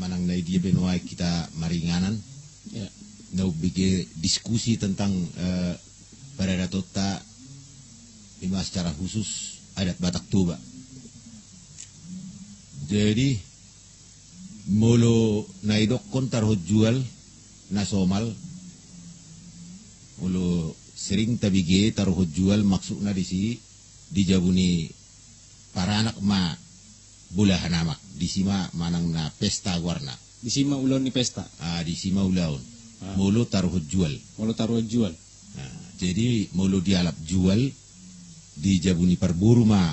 manang na dia benua kita maringanan. Ya. Na bigi diskusi tentang pada datota lima secara khusus adat Batak Toba. Jadi mulu naidokon taruh jual nasomal mulu sering tabige taruh jual maksudna di si dijabuni para anak ma bulahan amak di sima manang na pesta warna Di sima ulon ni pesta. di sima ulaun mulu taruh jual. Mau taruh jual. Jadi mulu dialap jual dijabuni perburu ma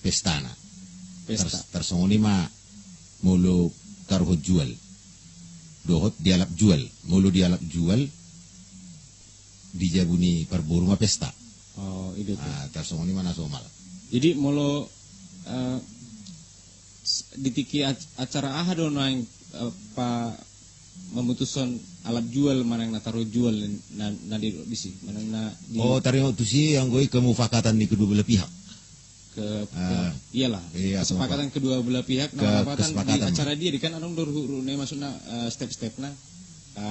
pestana Pesta. tersongoni ma mulu taruh jual dohot dialap jual mulu dialap jual dijabuni perburu ma pesta Oh, itu tuh. tersongoni mana somal. Jadi molo ditiki acara aha do nang pa memutuskan alat jual mana yang taruh jual na di sini mana na di Tarimo tu si yang gue kemufakatan di kedua belah pihak. Iyalah Iya, kesepakatan kedua belah pihak kesepakatan. di acara dia di kan anong dorune maksudna step-stepna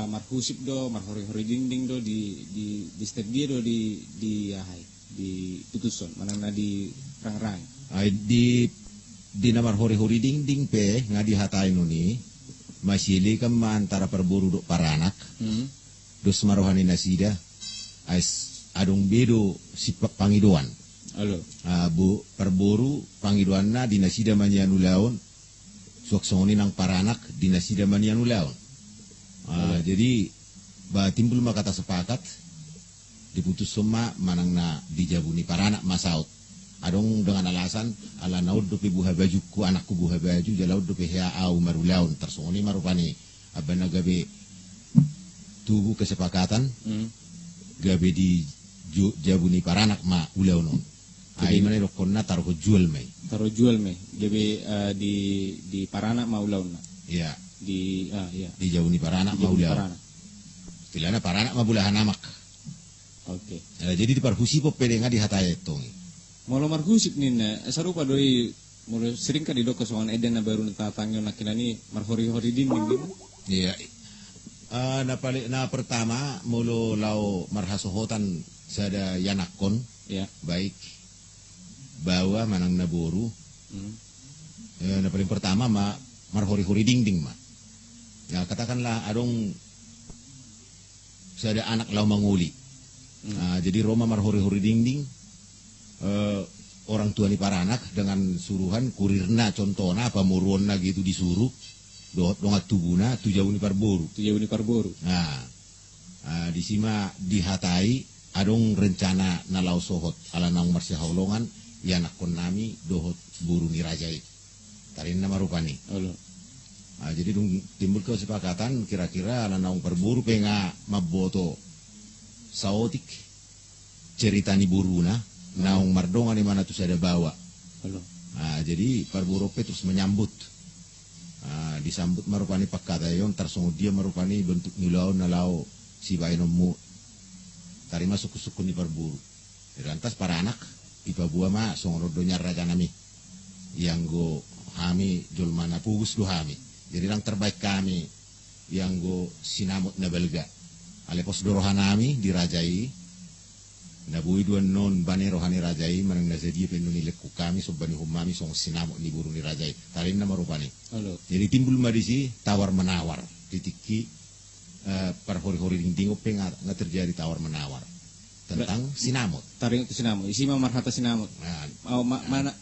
marhusip do marhori-hori dinding do di step dia do di ahai di putusan mana na di rang-rang Di namar hori-hori ding pe ngadi hatain nuni masili kam antara perburu dok paranak dos marohani nasida ais adong bedo si pangidoan. Halo. Bu perburu pangidoan na di nasida manyanu laon suaksoni nang paranak di nasida manyanu laon. Jadi timbul makata sepakat diputus semua manang na dijabuni paranak masaut. Adong dengan alasan ala naud dope buha bajuku anakku buha baju jalaud dope hea au marulaun tersongoni marupani abana gabe tubuh kesepakatan gabe di jabuni paranak ma ulaunon. Ai mana rokonna taruh jual mai. Taruh jual me gabe di parana mau laun. Iya. Iya. Di jabuni paranak ma ulaun. Istilahna paranak ma bulahan amak. Oke. Jadi di parhusi po pede nga di hataye tongi. Molo marhusip nina sarupa doi molo sering ka didok soan eden na baru natatangyo na kinani marhori-hori dinding din. Iya. Na pertama mulo lau marhasohotan sada yanakon. Ya. Baik bawa manang naboru. Na paling pertama marhori-hori dinding ma. Ya katakanlah adong sada anak lau manguli. Jadi Roma marhori-hori dinding. Orang tua ni para anak dengan suruhan kurirna contohna apa muruonna gitu disuruh dongat tubuna tujauni parboru. Di sima dihatai adong rencana nalau sohot ala naung marsya haulongan ya nakon nami dohot buru ni rajai tarin nama rupani. Jadi timbul kesepakatan kira-kira ala naung parburu penga maboto saotik ceritani buruna naung mardonga di mana tuh ada bawa. Jadi parburope terus menyambut. Disambut marupani pakkata yon tersungguh dia marupani bentuk nilau nalau si bainomu tari masuk sukun di parburu. Lantas para anak ipabua ma songrodonya raja nami yang go hami jol mana pugus do hami. Jadi yang terbaik kami yang go sinamut na belga. Alepos dorohanami dirajai. Nabui dua non bani rohani rajai manang nazadi penduni lekku kami so bani humami song sinamuk ni buru ni rajai tarin nama rupani. Jadi timbul madisi tawar menawar titiki parhori-hori dinding openg nggak terjadi tawar menawar tentang sinamut. Taring itu sinamut. Isi marhata sinamut.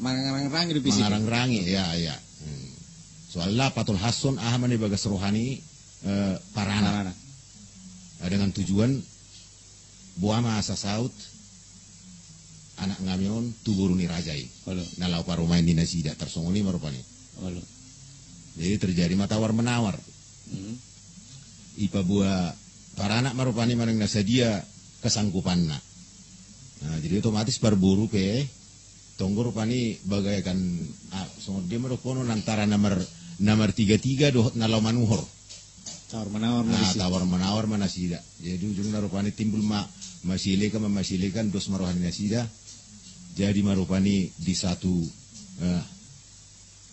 Mangarang-rangi di pisik. Mangarang-rangi ya. Soalnya patul hason ahamane bagas rohani parana. Dengan tujuan buama asa saut anak ngamion tuburu ni rajai. Nalau parumain di nasida tersongoli marupani. Jadi terjadi matawar menawar. Ipa buah para anak marupani manang nasadia kesanggupanna. Jadi otomatis berburu pe tonggo rupani bagaikan dia merupono antara nomor 33 dohot nalau manuhor. Tawar menawar tawar menawar manasida. Jadi ujung narupani timbul masilikan dos marohani nasida. Jadi marupani di satu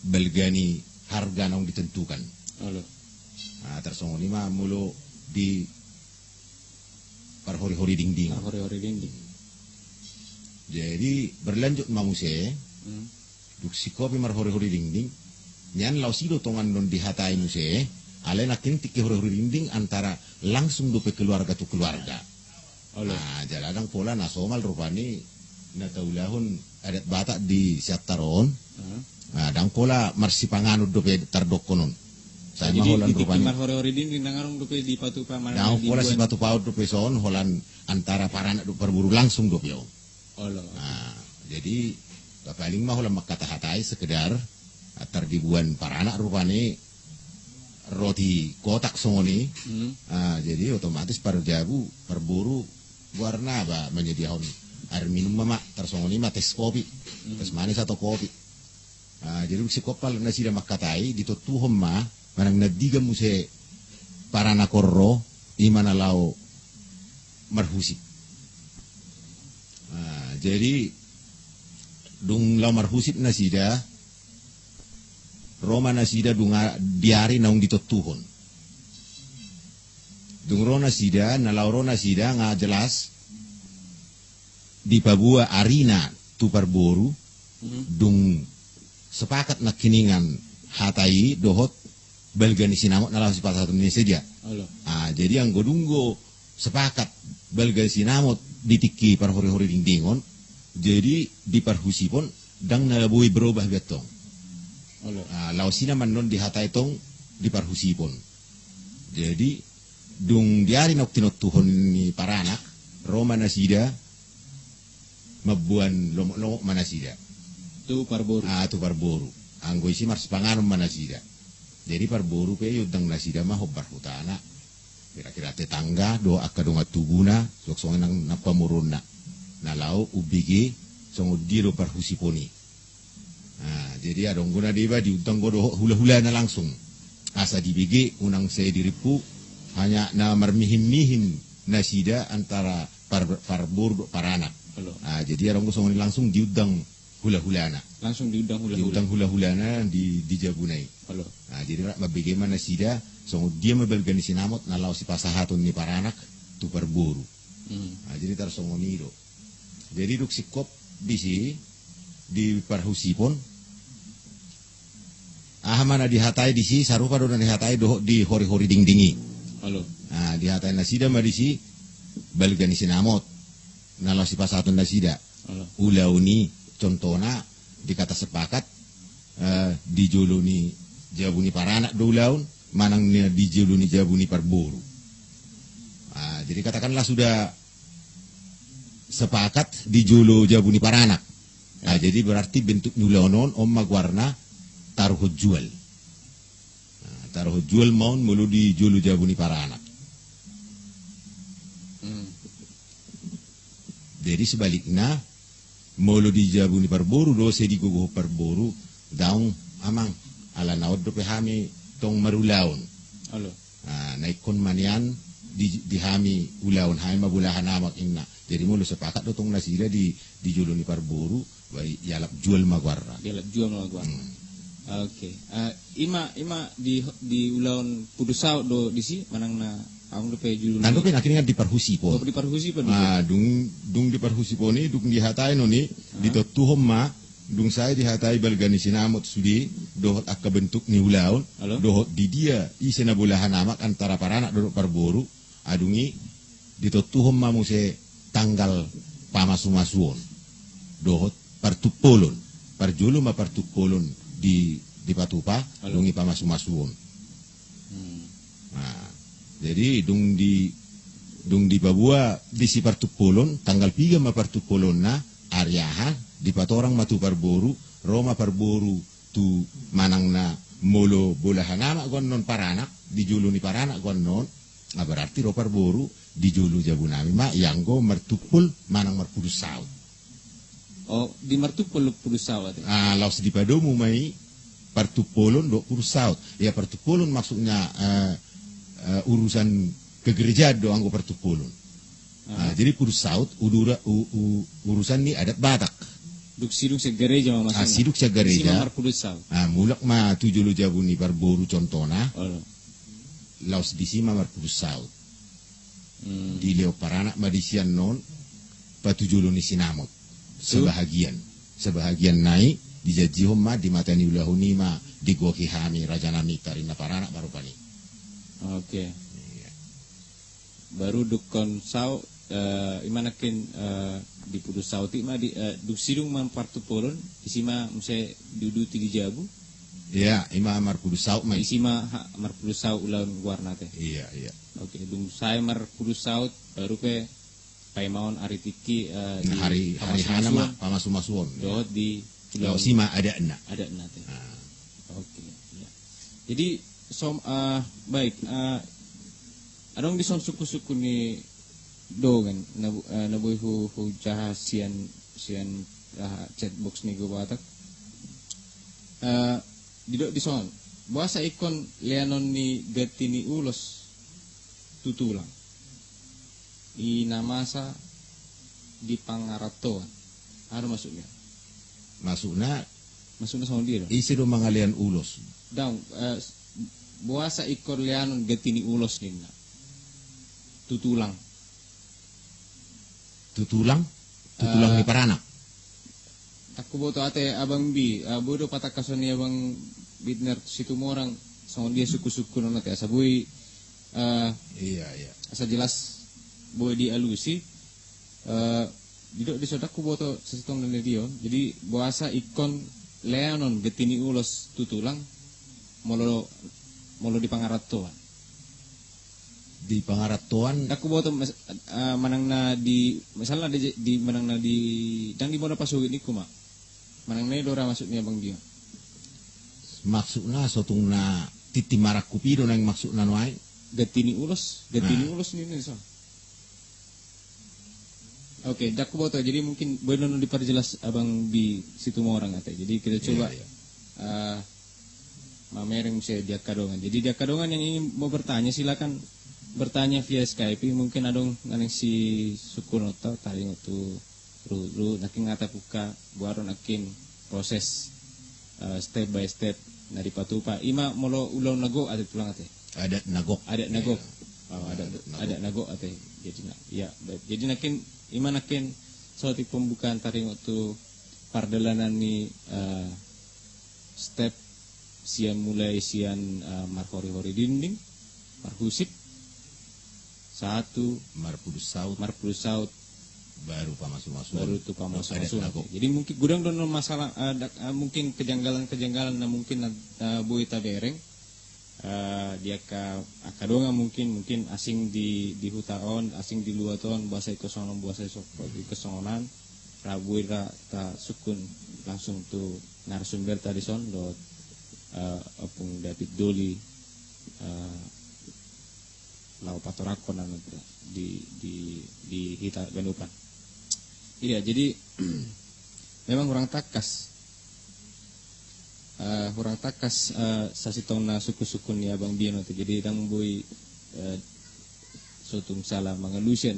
belgani harga nang ditentukan. Alo. Nah, tersongoni mah mulu di parhori-hori dingding. Parhori-hori dingding. Jadi berlanjut mamuse, duk si kopi marhori-hori dingding, nyan lau sido tongan non dihatai muse, ale nakin tiki hori-hori dingding antara langsung dope keluarga tu keluarga. Nah, jaladang pola nasomal rupani na taulahun adat Batak di Siataron. Nah, dang pola marsipanganut dope tardokonon. Saya mah holan rupani. Jadi hori-hori dingding nangarong dope di patupa mana. Dang pola si batu paut dope son holan antara para anak perburu langsung dope yo. Nah, jadi paling mah holan makata hatai sekedar atar dibuan para anak rupani roti kotak songoni. Jadi otomatis parjabu perburu warna ba menyediakan air minum mama tersongoni mah tes kopi, tes manis atau kopi. Jadi si kopal nasi dah makatai ditutuhom mah manang nadiga muse para nakorro imana lau marhusi. Jadi dung lau marhusip nasida Roma nasida dunga diari naung ditutuhon. Dung ro nasida na lau ro nasida nga jelas di Papua arina tu parboru dung sepakat na kiningan hatai dohot belgani sinamot na lau sepakat ini saja. Jadi ang godunggo sepakat belgani sinamot ditiki parhori-hori dingdingon, jadi di parhusipon dang nalabui berubah betong. Lau sinaman non dihatai tong di parhusipon. Jadi dung diari nok tinotuhon ni para anak Roma nasida mabuan lomok-lomok manasida. Tu parboru. Tu parboru. Anggo isi mars panganom manasida. Jadi parboru pe yudang nasida mah hobar hutana. Kira-kira tetangga do akadonga tuguna sok-songan nang napamuruna. Nalau ubigi songo diro parhusiponi. Jadi adong guna diba diutang godo hula-hula na langsung. Asa dibigi unang saya diripu hanya na marmihim-mihim nasida antara parboru para anak. Jadi adong songo langsung diudang hula-hulana. Langsung diudang hula-hula. Diudang hula-hulana di jabunai. Jadi mabigi mana nasida songo dia mabelgani sinamot na lau si pasahatun ni para anak tu parboru. Jadi tar songo nido. Jadi duk sikop bisi di parhusipon mana dihatai disi sarupa do dihatai do di hori-hori dingdingi. Dihatai nasida madisi belgani sinamot na lau si pasahatun nasida. Ulauni contona dikata sepakat dijoloni jabuni para anak do ulaun manang dijoloni jabuni parboru. Jadi katakanlah sudah sepakat dijolo jabuni para anak. Jadi berarti bentuk nulaonon om magwarna taruh jual. Taruh jual maun mulu dijolo jabuni para anak. Jadi sebaliknya mulu dijabuni parboru do se digogo parboru daung amang ala naod do pehami tong marulaon. Naikon manian dihami ulaon hai mabulahan amak inna. Jadi mulu sepakat do tong nasida di juluni parboru bai yalap jual magwarna. Yalap jual magwarna. Oke. Ima di ulaon pudusau do disi manang na ang do pe juluni. Nando pe akhirnya di parhusipon. Di parhusipon. Dung di parhusiponi dung dihatai noni ditotuhom ma dung saya dihatai balgani sinamot sudi dohot akka bentuk ni ulaon dohot di dia isena bulahan amak antara para anak do parboru adungi ditotuhom ma muse tanggal pamasumasuon dohot partupolon parjolo ma partupolon di patupa dungi pamasumasuon. Jadi dung di Papua di si partupolon tanggal 3 ma partupolon na aryaha di patorang matu parboru Roma parboru tu manang na molo bolahan anak non para anak di julu ni para anak non berarti ro parboru di julu jabunami ma yang go martupul manang marpudus saut. Di martupul pudus saut. Laos di padomu mai partupolon do pudus saut. Ya partupolon maksudnya urusan kegerejaan do anggo partupolon. Jadi pudus saut urusan ni adat Batak. duk sidung sa gereja mamasuna. Siduk sa gereja. Isima marpudusaw. Mulak ma tujulo jabuni parboru contona. Olo. Laos di sima marpudusaw. Di leo paranak madisian non patujulo ni sinamot. Sebahagian naik dijajihom ma di matani ulahuni ma di goki hami raja nami tarina paranak baru pani. Oke. Baru dukon saw imanakin di pudus sauti ma di duk sidung man partu polon isima mse dudu tigi jabu. Iya, ima marpudus saut ma isima marpudus saut ulang warna teh. Iya. Oke, dung saya marpudus saut baru pe paimaon aritiki di hari hana ma pamasumasuon. Dot di Pulau Sima ada enak. Ada enak teh. Oke. Ya. Jadi baik adong dison suku-suku ni do kan nabuy hu jaha sian chatbox ni go batak didok dison bahasa ikon leanon ni gatini ulos tutulang inamasa di pangaratoan ano masuknya masukna sama dia isi do mangalian ulos daw bahasa ikon leanon gatini ulos nina tutulang ni paranak. Aku boto ate abang bi, bodo patak kasoni abang bitner situ morang, sama dia suku-suku nona teh asabui. Iya. Asa jelas boy di alusi. Didok di sodaku boto sesitong dan dia. Jadi bahasa ikon leanon getini ulos tutulang, molo di pangaratoan. Di pangaratoan aku boto manang na di misalnya di manang na di dang di bona pasugit niku mak manang na dora maksudnya bang dia maksudna sotungna titi marak kupido nang maksudna noai gatini ulos ni so. Oke, aku boto jadi mungkin boleh diperjelas abang di situ mau orang ate. Jadi kita coba mamereng saya dia kadongan. Jadi dia kadongan yang ingin mau bertanya silakan bertanya via Skype mungkin adong nganeng si sukunoto tali ngutu ru naking ngata buka buaron akin proses step by step dari patupa ima molo ulau nago ada tulang ate ada nagok ada nagok ate jadi nakin ima nakin suatu pembukaan tari ngutu pardalanan ni step sian mulai sian marhori dinding marhusip satu marpudus saut baru pamasu. Jadi mungkin gudang dono masalah mungkin kejanggalan na mungkin boy tabereng dia akadonga mungkin asing di hutaon asing di luaton bahasa ikosonon bahasa ikosongonan rabuy ta sukun langsung tu narasumber tadi son dot apung David Doli lau patorakon di hita ganupan. Iya, jadi memang kurang takas sasitong na suku-suku ni abang Bino tu. Jadi dang boy sotung salah mengelusian.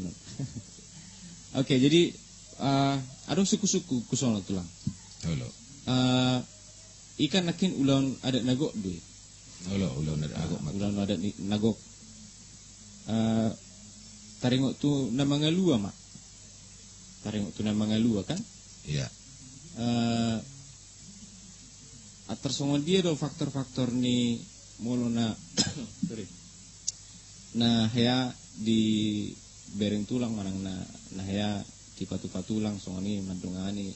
Oke, jadi ada suku-suku kusono tulang. Halo. Ikan nakin ulon ada nagok dui. Halo, ulon ada nagok. Ulon ada nagok. Taringok tu na mga lua mak. Taringok tu na mga lua kan? Iya. Tersongon dia do faktor-faktor ni molo na sorry. Na haya di bereng tulang manang na haya di patu-patulang songoni mandungani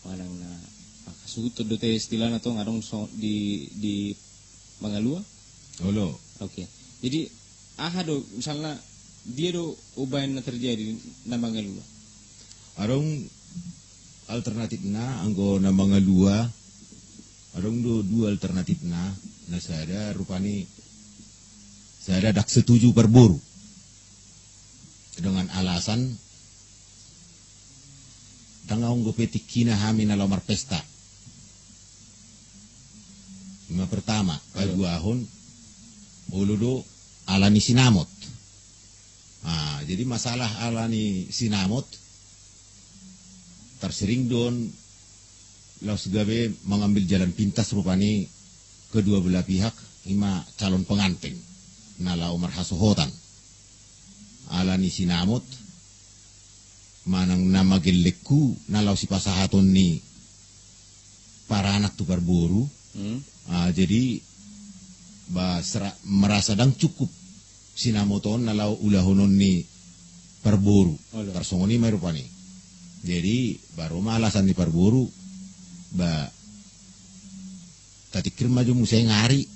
manang na pakasutod do te istilah na to ngarong di mga lua. Halo. Oke. Jadi do misalnya dia do ubayan na terjadi na mga lua. Arong alternatif na anggo na mga lua arong dua alternatif na saya rupani saya dak setuju berburu dengan alasan tangaong go petik kina hami na lomar pesta. Yang pertama paguahon uludo alani sinamot. Jadi masalah alani sinamot tersering don Laos gabe mengambil jalan pintas rupani kedua belah pihak ima calon pengantin nalau marhasohotan alani sinamot manang nama gelekku nalau si pasahaton ni para anak tukar boru. Jadi merasa dang cukup sinamoton nalau ulahonon ni perboru persongoni may rupani. Jadi baru malasan ni perboru tatikir maju musay ngari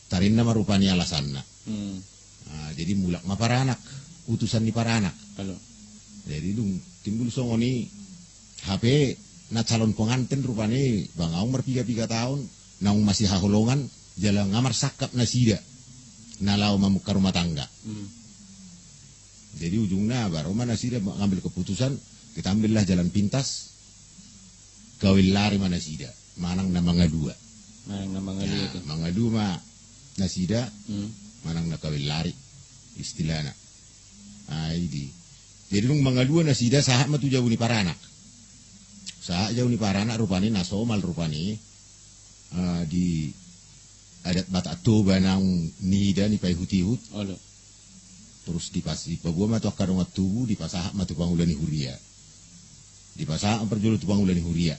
tarin na marupani alasan na. Jadi mulak ma para anak utusan ni para anak. Jadi dong timbul songoni HP na calon pengantin rupani bangaung merpiga-piga tahun naung masih haholongan jalan ngamar sakap na sida nalau mamuka rumah tangga. Jadi ujungnya baru mana sida ngambil keputusan kita ambillah jalan pintas kawin lari mana sida manang na mangadua. Mangadu ma nasida manang na kawin lari istilahna. Jadi nung mangadua nasida sahak matu jauh ni para anak. Sahak jauh ni para anak rupani nasomal rupani di adat Batak Toba nang nida ni pai hutihut. Terus di pagua matu akarungat tubuh di pasahak matu pangulani huria. Di pasahak perjulu tu pangulani huria.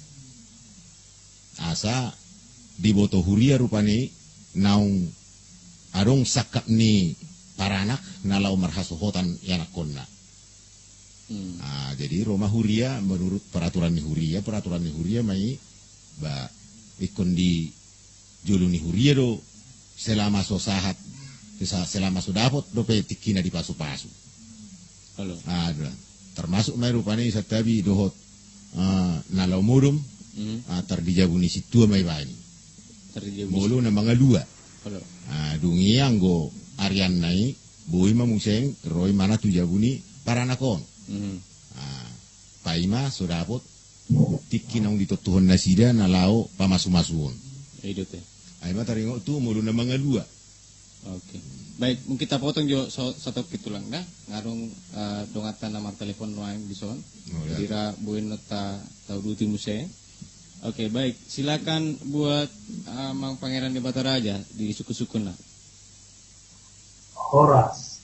Asa di boto huria rupani naung arong sakap ni para anak nalau marhasohotan yanak konna. Jadi Roma huria menurut peraturan ni huria mai ikon di julu ni huria do selama so sahat selama so dapot do pe tikina di pasu-pasu. Termasuk mai rupani satabi dohot nalau mudum terdijabuni situa mai bani. Mulu na mga dua. Dungi anggo Aryan nai bui mamuseng roy mana tu jabuni para nakon. Paima sodapot tikinong ditotuhon na sida nalau pamasu-masuon. Aima taringo tu mulu na mga dua. Oke. Baik, mungkin kita potong jo satu kitulang dah ngarung dongatan nomor telepon lain di son. Dira buin nota tau duti museng. Oke, baik. Silakan buat Mang Pangeran di Bataraja di suku-sukun lah. Horas.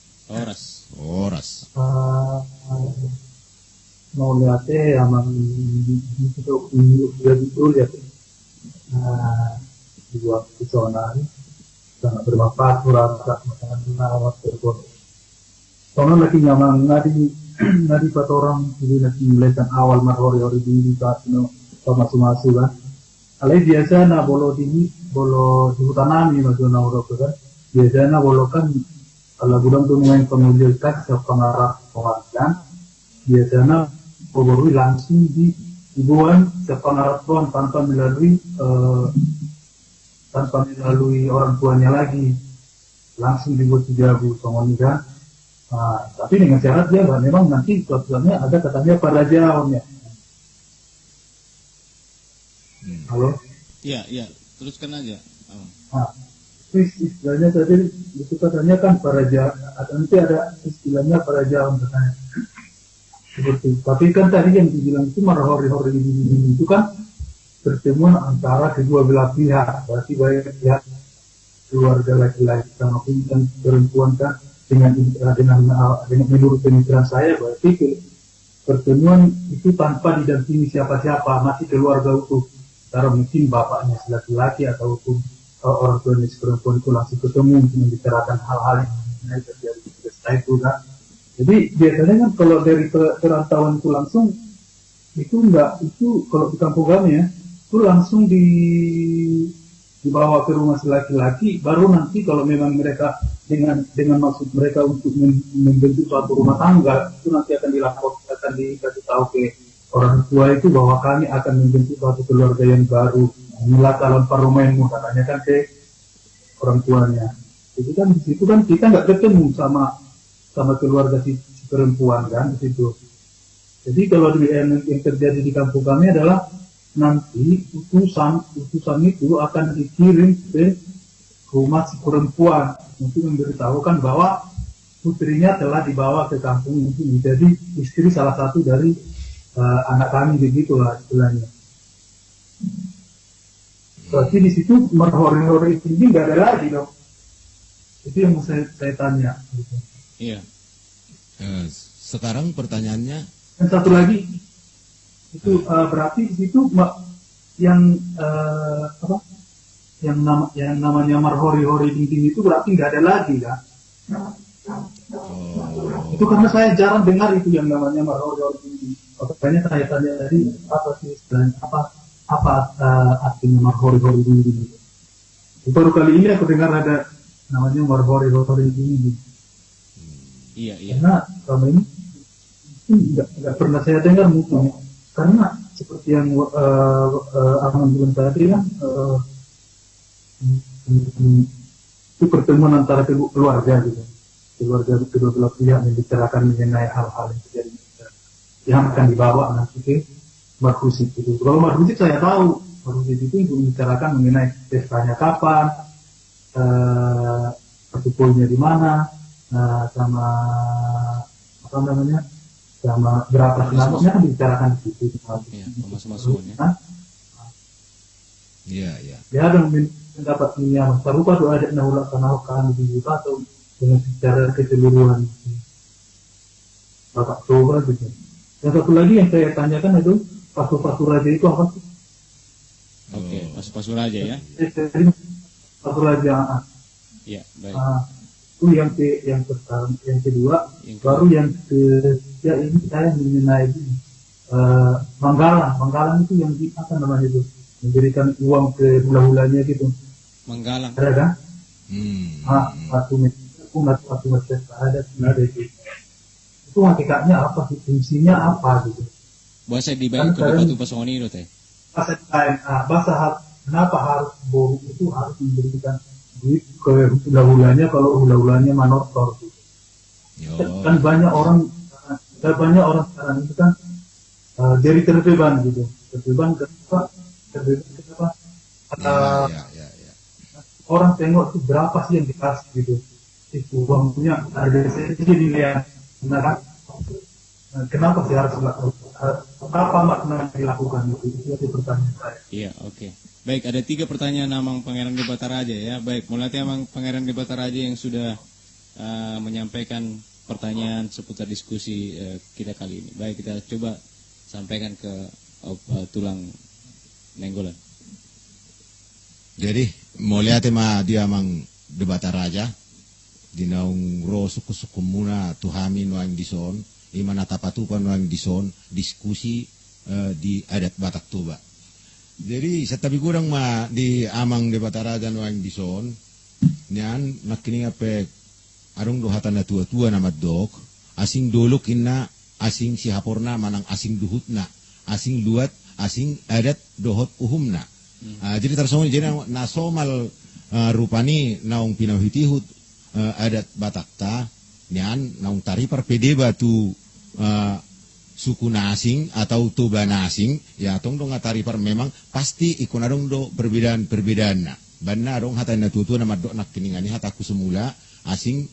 Mau lihatnya emang untuk betul ya. Dua personal sangat bermanfaat merasa makan nawat tersebut. Soalnya lagi nyaman nadi buat orang jadi lagi melihat awal marhori di saat itu masuk kan. Kalau biasa na bolo di hutanami masuk na orang kan. Biasa na bolo kan kalau gudang tu main pengujian teks pengarah pengajian. Biasa na bolo langsung di ibuan sepengarah tuan tanpa melalui orang tuanya lagi langsung dibuat jago songoni kan. Tapi dengan syarat dia memang nanti tujuannya ada katanya para jauhnya. Halo? Iya, teruskan aja. Istilahnya tadi itu katanya kan para jauh, nanti ada istilahnya para jauh katanya. Seperti, tapi kan tadi yang dibilang itu marhori-hori itu kan pertemuan antara kedua belah pihak, berarti baik pihak keluarga laki-laki sama dan perempuan kan dengan menurut pemikiran saya berarti pertemuan itu tanpa didampingi siapa-siapa, masih keluarga utuh. Karena mungkin bapaknya laki-laki atau orang tuanya perempuan itu langsung ketemu untuk membicarakan hal-hal yang terjadi setelah itu kan. Jadi biasanya kan kalau dari perantauan itu langsung itu enggak, itu kalau di kampung kami ya itu langsung dibawa ke rumah si laki-laki, baru nanti kalau memang mereka dengan maksud mereka untuk membentuk suatu rumah tangga itu nanti akan dilaporkan, akan dikasih tahu ke orang tua itu bahwa kami akan membentuk suatu keluarga yang baru. Inilah calon parlemenmu katanya kan ke orang tuanya. Itu kan di situ kan kita nggak ketemu sama keluarga si perempuan kan di situ. Jadi kalau yang terjadi di kampung kami adalah nanti utusan itu akan dikirim ke rumah si perempuan untuk memberitahukan bahwa putrinya telah dibawa ke kampung itu menjadi istri salah satu dari anak kami, begitulah istilahnya. Berarti di situ marhori-hori ini nggak ada lagi dong. Itu yang mau saya tanya. Gitu. Iya. Sekarang pertanyaannya, Dan satu lagi itu berarti di situ yang yang namanya marhori-hori dinding itu berarti nggak ada lagi kan? Itu karena saya jarang dengar itu yang namanya marhori-hori dinding. Makanya saya tanya tadi apa sih istilahnya, apa artinya marhori-hori dinding itu. Baru kali ini aku dengar ada namanya marhori-hori dinding. Iya. Karena selama ini nggak pernah saya dengar mungkin, karena seperti yang Ahmad bilang tadi kan, itu pertemuan antara keluarga gitu, keluarga kedua belah pihak yang bicarakan mengenai hal-hal yang terjadi yang akan dibawa nanti ke marhusib itu. Kalau marhusib saya tahu, marhusib itu membicarakan mengenai pestanya kapan, pertukulnya di mana, sama apa namanya, sama berapa senamnya kan dibicarakan di situ. Iya, masuk-masuknya. iya. Ya, dan mendapat niat serupa doa ada nahulak kanaukan di juta atau dengan secara keseluruhan. Bapak coba gitu. Yang satu lagi yang saya tanyakan itu pasu-pasu raja itu apa sih? Oke, pasu-pasu raja ya. Pasu raja. Iya, baik. Itu yang pertama, yang kedua, baru yang ketiga ini saya mengenai Manggalang itu yang apa namanya itu, memberikan uang ke hula-hulanya gitu. Manggalang. Ada kan? Satu masjid ada itu. Itu hakikatnya apa sih, fungsinya apa gitu? Bahasa dibayar ke batu pasongoni itu teh. Kenapa harus boru itu harus memberikan duit ke hula-hulanya kalau hula-hulanya manotor gitu. Kan banyak orang sekarang itu kan dari terbeban gitu. Terbeban kenapa? Ya. Orang tengok itu berapa sih yang dikasih gitu. Itu uangnya harga jadi dilihat. Nah kan? Kenapa sih harus dilakukan? Apa makna dilakukan itu? Itu pertanyaan saya. Iya, oke. Baik, ada 3 pertanyaan Amang Pangeran di Bataraja ya. Baik, mulai Amang Pangeran di Bataraja yang sudah menyampaikan pertanyaan seputar diskusi kita kali ini. Baik, kita coba sampaikan ke Tulang Nenggolan. Jadi, mulai dia Amang di Bataraja, di naung ro suku-suku muna tuhami nuang dison, imana tapatupan nuang dison, diskusi di adat Batak Toba. Jadi setabi kurang di Amang di Bataraja nuang dison, nian nakining ape arung dohatan na tua-tua na maddok, asing dolok inna, asing sihaporna manang asing duhutna, asing luat, asing adat dohot uhumna. Jadi tersongol jadi nasomal rupani naung pinauhitihut adat Batakta nian naung tari perpede batu suku nasing atau toba nasing ya tong dong tari per memang pasti ikon adong do perbedaan na banna dong hatan na tutu na madok nak kiningani hataku semula asing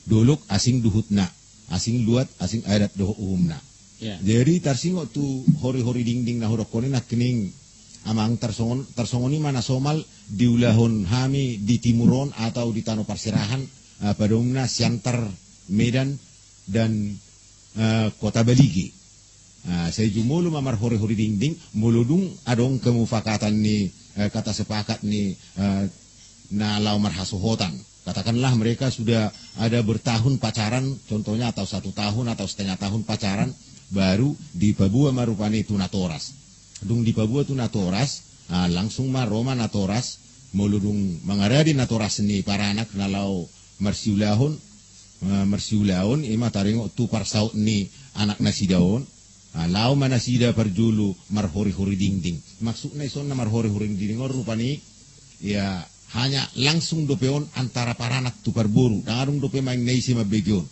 dolok asing duhutna asing luat asing adat doh umna. Jadi tarsingo tu hori-hori ding na horokone nak kining amang tersongoni mana somal di ulahon hami di timuron atau di Tano Parserahan pada umumnya Siantar Medan dan Kota Baligi. Saya jumulu mamar hori-hori ding muludung adong kemufakatan ni kata sepakat ni na lau marhasuhotan. Katakanlah mereka sudah ada bertahun pacaran contohnya atau 1 tahun atau setengah tahun pacaran baru di Papua marupani tunatoras. Dung di Papua tunatoras langsung maroma natoras muludung mangaradi natoras ni para anak nalau marsiulahon ima taringo tu parsaut ni anak nasidaon lau manasida parjulu marhori-hori ding maksudnya ison na marhori-hori ding rupani ya hanya langsung dopeon antara para anak tu parburu dangarung dope maing neisi mabegion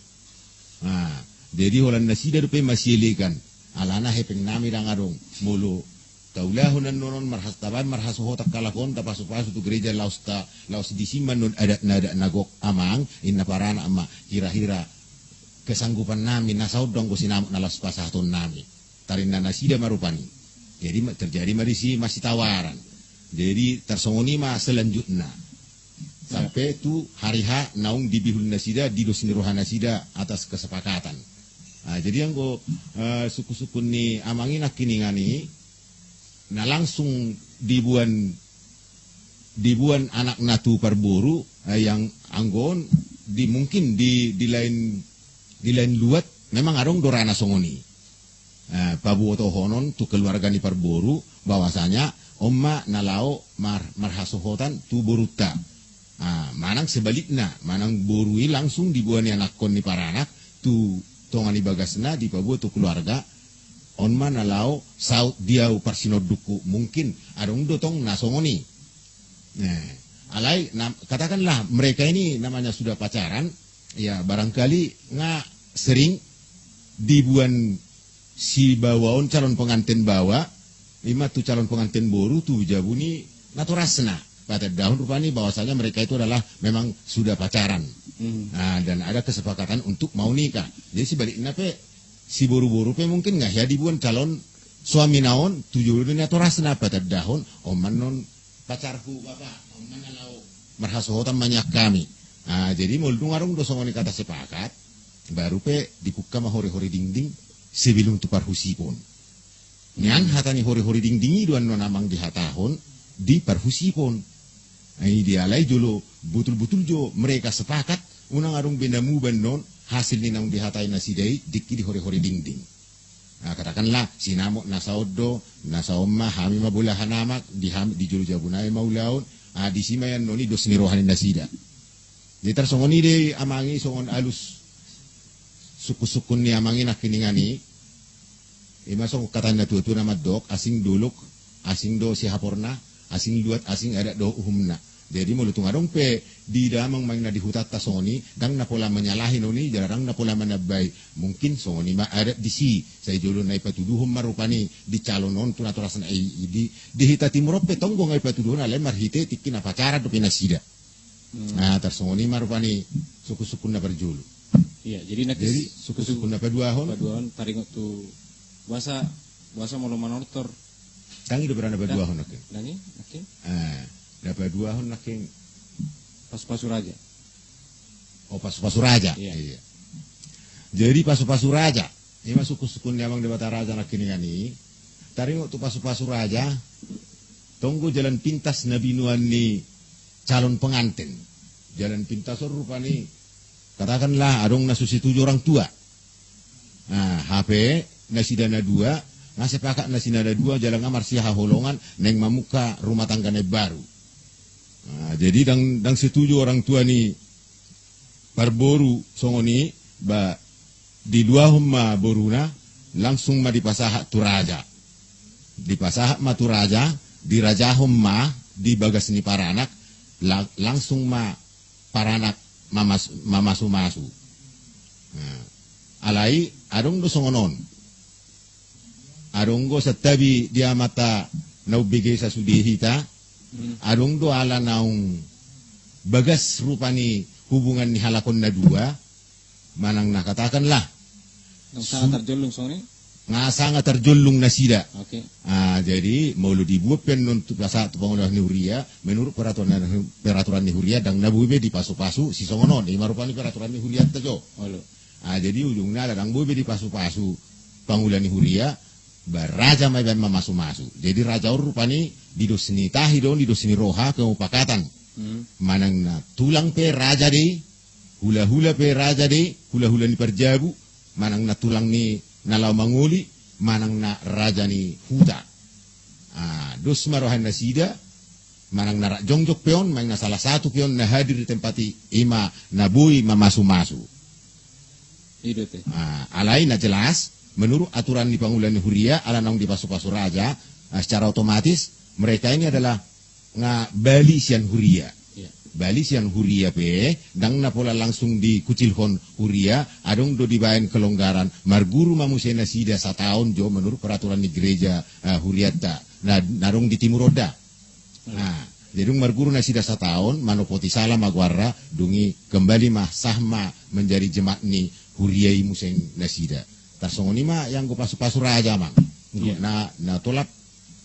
jadi holan nasida dope masielekan alana hepeng nami dangarung mulu taulahunan nonon marhastaban marhasuhotak kalakon tapasupasu tu gereja laus disiman non adat nada nagok amang inna parana ama hira-hira kesanggupan nami nasaud dong kusinamuk nalas pasahton nami tarinna nasida marupani jadi terjadi marisi masih tawaran Jadi tersongoni mah selanjutnya. Sampai tu hari H naung di bihul nasida di dosni roha nasida atas kesepakatan. Nah, jadi yang suku-suku ni amangin kini ngani na langsung dibuan anak natu perburu yang anggon mungkin di lain luat memang arong dorana songoni. Pabu oto honon tu keluarga ni perburu bahwasanya omma nalao marhasohotan tu boruta. Manang sebaliknya, manang borui langsung dibuani anak kon ni paranak tu tongani bagasna di pabu tu keluarga onma nalao saut diau parsinoduku mungkin adong dotong nasongoni. Nah, alai katakanlah mereka ini namanya sudah pacaran, ya barangkali nggak sering dibuan si bawaon calon pengantin bawa lima tu calon pengantin boru tu jabuni naturasna. Pada dahun rupanya bahwasanya mereka itu adalah memang sudah pacaran. Nah, dan ada kesepakatan untuk mau nikah. Jadi sebaliknya si boru-boru mungkin nggak ya dibuan calon suami naon tujuannya atau rasna pada dahun oman non pacarku bapak oman nalau merhasohotan banyak kami. Nah, jadi muldung arung dosongoni kata sepakat baru dibuka mah hori-hori dingding sebelum tu parhusipun. Nian hatani hori-hori dingdingi duan non amang di hatahon di parhusipun. Idealai dulu betul-betul jo mereka sepakat unang arung benamu benon hasil ni nang dihatai nasidai dikki di hori-hori dingding. Nah, katakanlah sinamok nasaodo nasaomma hami mabula hanamak di julu jabunai maulaun di simayan noni dosni rohani nasida. Di tersongoni de amangi songon alus suku-sukun ni amangi nakiningani imasong katanya tu nama dok asing duluk asing do si haporna asing luat asing ada do uhumna. Jadi mulutung adong di damang main na di hutat tasoni dang na pola menyalahin oni jarang na pola manabay mungkin soni ma ada di si saya jolo na ipatuduhom marupani di calonon tu naturasan di hita timurope tonggo ngai patuduhon ale marhite tikin na pacara do pinasida. Nah tersoni marupani suku-suku na berjulu. Iya, jadi suku-suku na paduahon taringot tu bahasa molo manortor. Tangi do berana paduahon nakin. Dangi nakin. Dapat dua hon naking pasu-pasu raja. Oh pasu-pasu raja. Iya. Jadi pasu-pasu raja. Ini masuk suku-suku nyamang debata raja naking ini. Taring waktu pasu-pasu raja. Tunggu jalan pintas Nabi Nuan ni calon pengantin. Jalan pintas rupa ni katakanlah adong nasusi 7 orang tua. Nah HP nasi dana 2 ngasih pakak nasi dana 2 jalan ngamar siha holongan neng mamuka rumah tanggane baru. Nah, jadi dang setuju orang tua ni parboru songoni di 2 humma boruna langsung ma dipasahak tu raja. Dipasahak ma tu raja di raja humma di bagas ni paranak langsung ma paranak mamasu-masu. Nah, alai adong do songonon. Adong go satabi dia mata naubigay sa sudihita. Adong do ala naung bagas rupani hubungan ni halakon na 2 manang nakatakanlah nang sangat terjulung songni nga sangat terjulung na sida. Okay. Jadi maulu dibuat pen untuk pasal pangulah ni huria menurut peraturan ni huria dang nabuibe di pasu-pasu si songonon di marupani peraturan ni huria tajo. Jadi ujungnya dang buibe di pasu-pasu pangulah ni huria baraja may ban mamasu-masu. Jadi raja rupani di dosni tahidon di dosni roha kemupakatan. Manang na tulang pe raja de hula-hula pe raja de hula-hula ni perjabu manang na tulang ni nalau manguli manang na raja ni huta. Dos marohan nasida manang na jongjok peon manang na salah satu peon na hadir di tempati ima nabui mamasu-masu. Alai na jelas menurut aturan di Pangulan Huria ala nang di pasu-pasu raja secara otomatis mereka ini adalah bali sian huria. Bali sian huria dang napola langsung di kucilhon huria adong do dibayan kelonggaran marguru mamusena sida setahun jo menurut peraturan di gereja huriata narong di timuroda. Jadi marguru nasida setahun manopoti salah magwarra dungi kembali mah sahma menjadi jemaat ni huriai museng nasida. Tarsongoni mah yang go pasu-pasu raja mang. Na tolap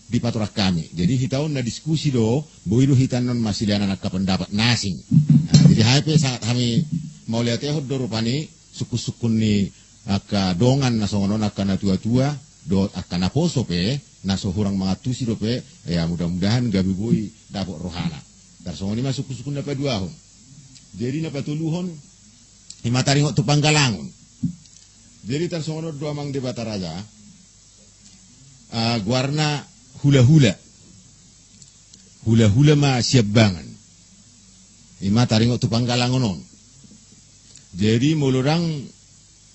di patorak kami. Jadi hitaon na diskusi do, boido hitan non masih liana nak pendapat nasing. Nah, jadi HP sangat kami mau lihat ya do rupani suku-sukun ni aka dongan na songonon aka na tua-tua do aka na poso pe na sohurang mangatusi do pe ya mudah-mudahan gabi boy dapat rohana. Dar songoni ma suku-sukun dapat dua hon. Jadi na patuluhon himatari tu panggalangon. Jadi tar songonon do amang debata raja guarna hula-hula ma siap bangan ima taringo tu panggalangonon. Jadi mulurang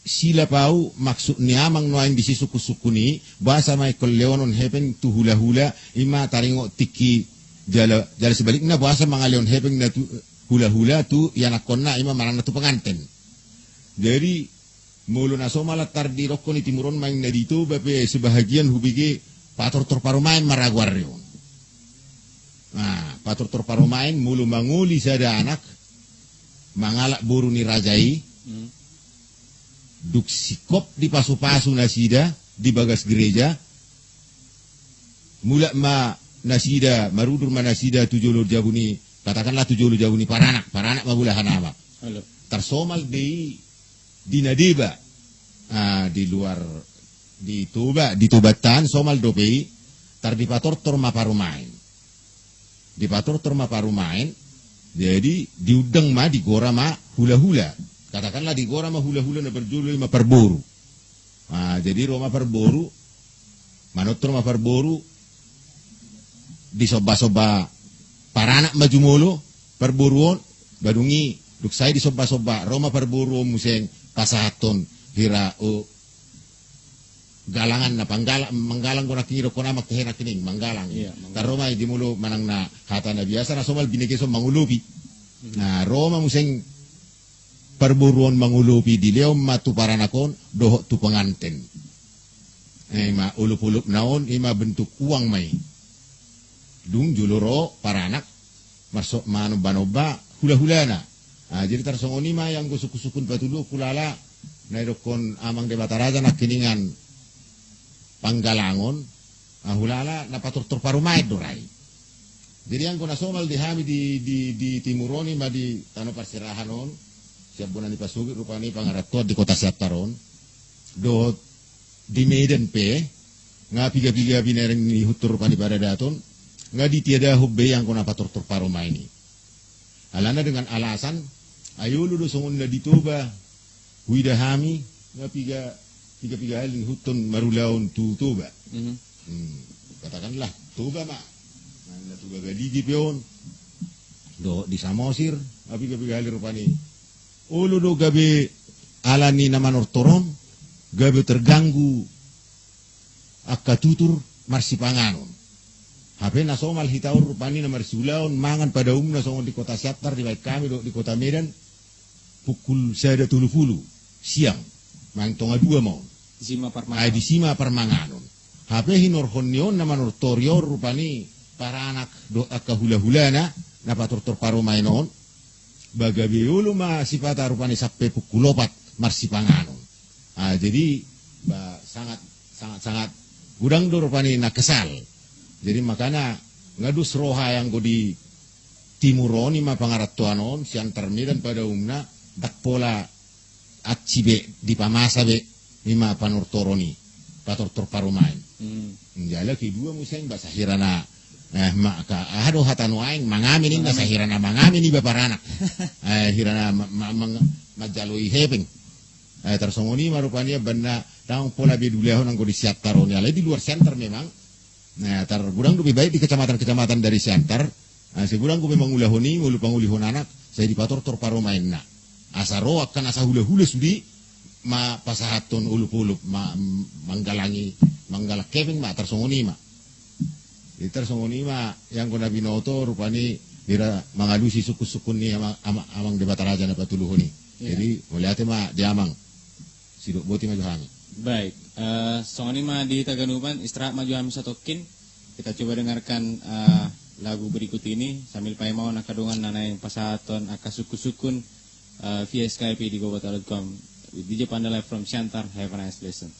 sila pau maksud ni amang noain di suku-suku ni bahasa mai leonon hepeng tu hula-hula ima taringo tiki jala sebaliknya bahasa mangaleon hepeng na tu hula-hula tu yanakonna ima marang na tu penganten. Jadi mulu nasoma latar di rokoni timuron main na dito bape sebahagian hubigi pator parumain maraguaryo. Nah, pator parumain mulu manguli sada anak mangalak buru ni rajai. Duk sikop di pasu-pasu nasida di bagas gereja. Mula ma nasida marudur ma nasida tujulur jabuni katakanlah tujulur jabuni paranak mabulahan apa. Tarsomal di nadeba di luar di tubatan somal dopei tar di pator torma parumain jadi di udeng ma di gora ma hula-hula katakanlah di gora ma hula-hula na berjulu ma perboru jadi Roma perboru manotor ma perboru di soba-soba paranak majumolo perboruon badungi duk saya di soba-soba Roma perboru museng pasaton hira o galangan na manggalang ko na kiro ko na maktehena kining manggalang. Roma di mulo manang na hata na biasa na somal binigay so mangulupi. Na Roma museng perburuan mangulupi di leo matu paranakon doho tu penganten. Ma ulup-ulup naon ima bentuk uang mai. Dung juluro paranak masuk manu banoba hula-hulana. Jadi tarsongoni ma yang gusuk-gusukun patulu kulala nairokon amang debataraja na kiningan panggalangon hulala na patur parumait dorai. Jadi yang kuna somal dihami di timuroni ma di tano parsirahanon siap bulan di pasugi rupani pangaratod di kota Siaptaron do di Medan pe nga piga-piga binareng ni hutur rupani pada daton nga di tiada hubbe yang kuna patur parumai ini. Alana dengan alasan ayo lu songon na ditoba huidahami nga piga hali hutun marulaon tu toba. Katakanlah toba ma. Nah toba gadigi peon. Do di Samosir piga hali rupani. Ulu do gabe alani naman ortoron gabe terganggu akatutur marsipanganon. Hape na somal hitaur rupani na marsulaon mangan pada umna songon di kota Siaptar di baik kami do di kota Medan pukul 1:30 siang mang tonga 2 mau di sima parmanganon hape hinorhonion na manortorior rupani para anak do akka hula-hulana na pator paromainon bagabe ulu ma sipata rupani sampai pukul 4 marsipanganon. Jadi sangat gudang do rupani na kesal. Jadi makanya ngadus roha yang go di timuroni ma pangaratuanon siantar Medan pada umna dak pola acibe di pamasa be lima panortoroni pator parumain. Jala kedua museng bahasa hirana maka aduh hatanu aing mangami ning bahasa hirana mangami ni baparanak. Hirana majalui hepeng. Tersongoni marupanya benda tang pola be dulehon anggo di Siaptaroni ale di luar center memang. Nah, gudang lebih baik di kecamatan-kecamatan dari Siantar. Segudang gue memang ulahoni, mulu pangulihon anak, saya di pator parumain na. Asaro akan asa hula-hula sudi, ma pasahaton ulup-ulup, manggalak keving ma tersongoni ma. Di tersongoni ma yang kuna binoto rupani dira mangadusi suku-sukun ni amang debataraja na patuluhoni. Jadi melihatnya ma diamang siduk boti maju hami. Baik, songoni mah di Taganuban istirahat maju kami satokin. Kita coba dengarkan lagu berikut ini sambil paimau nakadungan nanay pasaton akasukun via Skype di gobota.com with DJ Panda live from Siantar. Have a nice listen.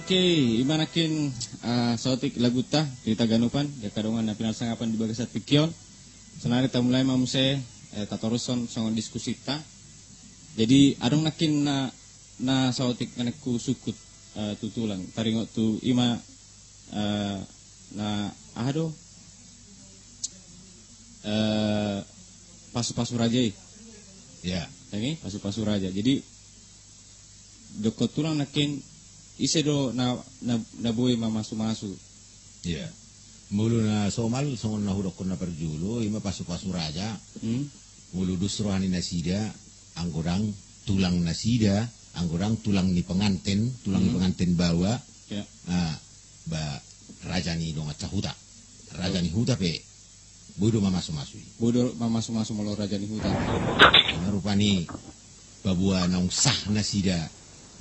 Oke, imanakin sotik laguta kita ganupan ya kadongan na pinalsangapan di bagasat pikyon. Senari ta mulai mamse tatoruson songon diskusi ta. Jadi adong nakin na sotik kanekku sukut tutulang taringot tu ima na ahado pasu-pasu raja Ya. Ini pasu-pasu raja. Jadi dokot tulang nakin ise do na boy mamasu-masu. Ya. Mulu na somal songon na hudok na perjulo ima pasu-pasu raja. Mulu dusrohani nasida anggodang tulang nasida anggodang tulang ni pengantin bawa. Ya. Ba raja ni dong cahuta. Raja ni huta pe bodo mamasu-masu. Bodo mamasu-masu molo raja ni huta. Rupani babua naung sah nasida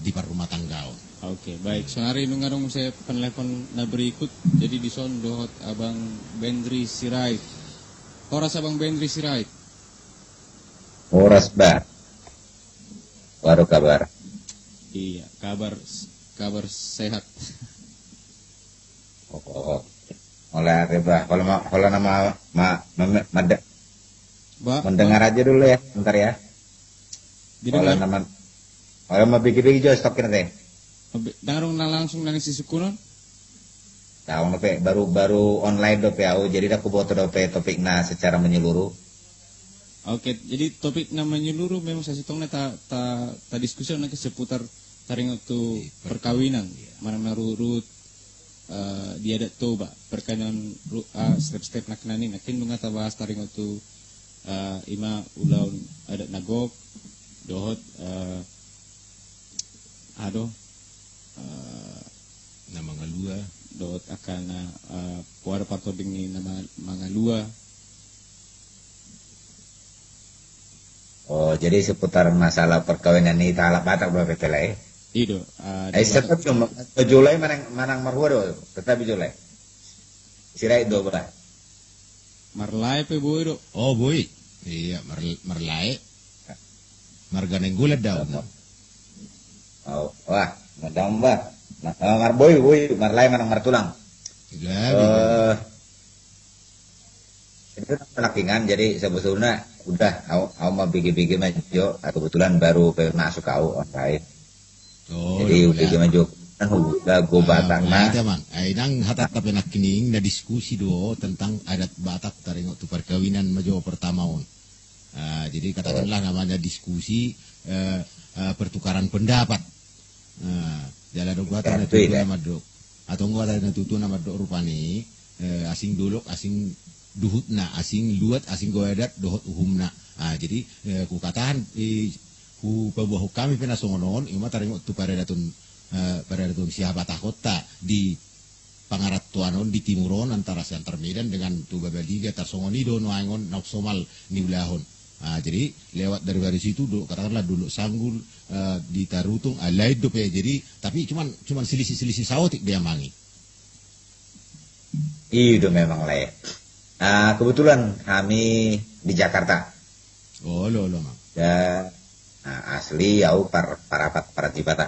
di rumah tangga. Oke, baik. Sonari nungarong saya penelpon na berikut. Jadi di son dohot Abang Bendri Sirait. Horas Abang Bendri Sirait. Horas ba. Baru kabar. Iya, kabar sehat. Oh. Oleh ba. Kalau nama mendengar aja dulu ya, bentar ya. Kalau nama kalau mau bigi-bigi jo stokin teh. Darong na langsung nang sisukunon. Tahu nope baru online do PAU jadi aku buat topik na secara menyeluruh. Oke, jadi topik na menyeluruh memang sasitongna ta diskusi na seputar taringot tu perkawinan. Mana rurut dia ada toba perkawinan step-step naknani nakin dunga ta bahas taringot tu ima ulaun adat nagok dohot Na mga lua dot akan puara patoding ni nama mga lua. Oh, jadi seputar masalah perkawinan ini talak batak berapa pelai? Ido. Tetap cuma Julai manang marhua do, tetap Julai. Sirai do berapa? Marlai pe boy do. Oh boy. Iya marlai. Marganeng gulat daw. Oh, wah, madam ba. Marboy, marlay manang martulang. Itu penakingan jadi sebetulnya udah aku mau bigi-bigi maju, kebetulan baru masuk kau online. Oh, jadi bigi maju udah go batang nah. Teman, nang hatat tapi nak kining na diskusi do tentang adat Batak taringok tu perkawinan maju pertama on. Jadi katakanlah namanya diskusi pertukaran pendapat. Jalan dok na tutu nama dok atau enggak ada tutu nama dok rupani asing duluk asing duhutna asing luat asing goedat dohot uhumna. Jadi ku katahan ku pabuah kami pina songonon ima taringot tu pada datun siapa takota di pangarat tuanon di timuron antara Siantar Medan dengan tu Babaliga Tarsongoni do Nuangon Somal Niulahon. Jadi lewat dari situ katakanlah dulu Sanggul di Tarutung lain do pe. Jadi tapi cuman selisih saotik dia mangi. Itu memang lain. Kebetulan kami di Jakarta. Oh lo mang. Dan asli yau parapat Parajibata.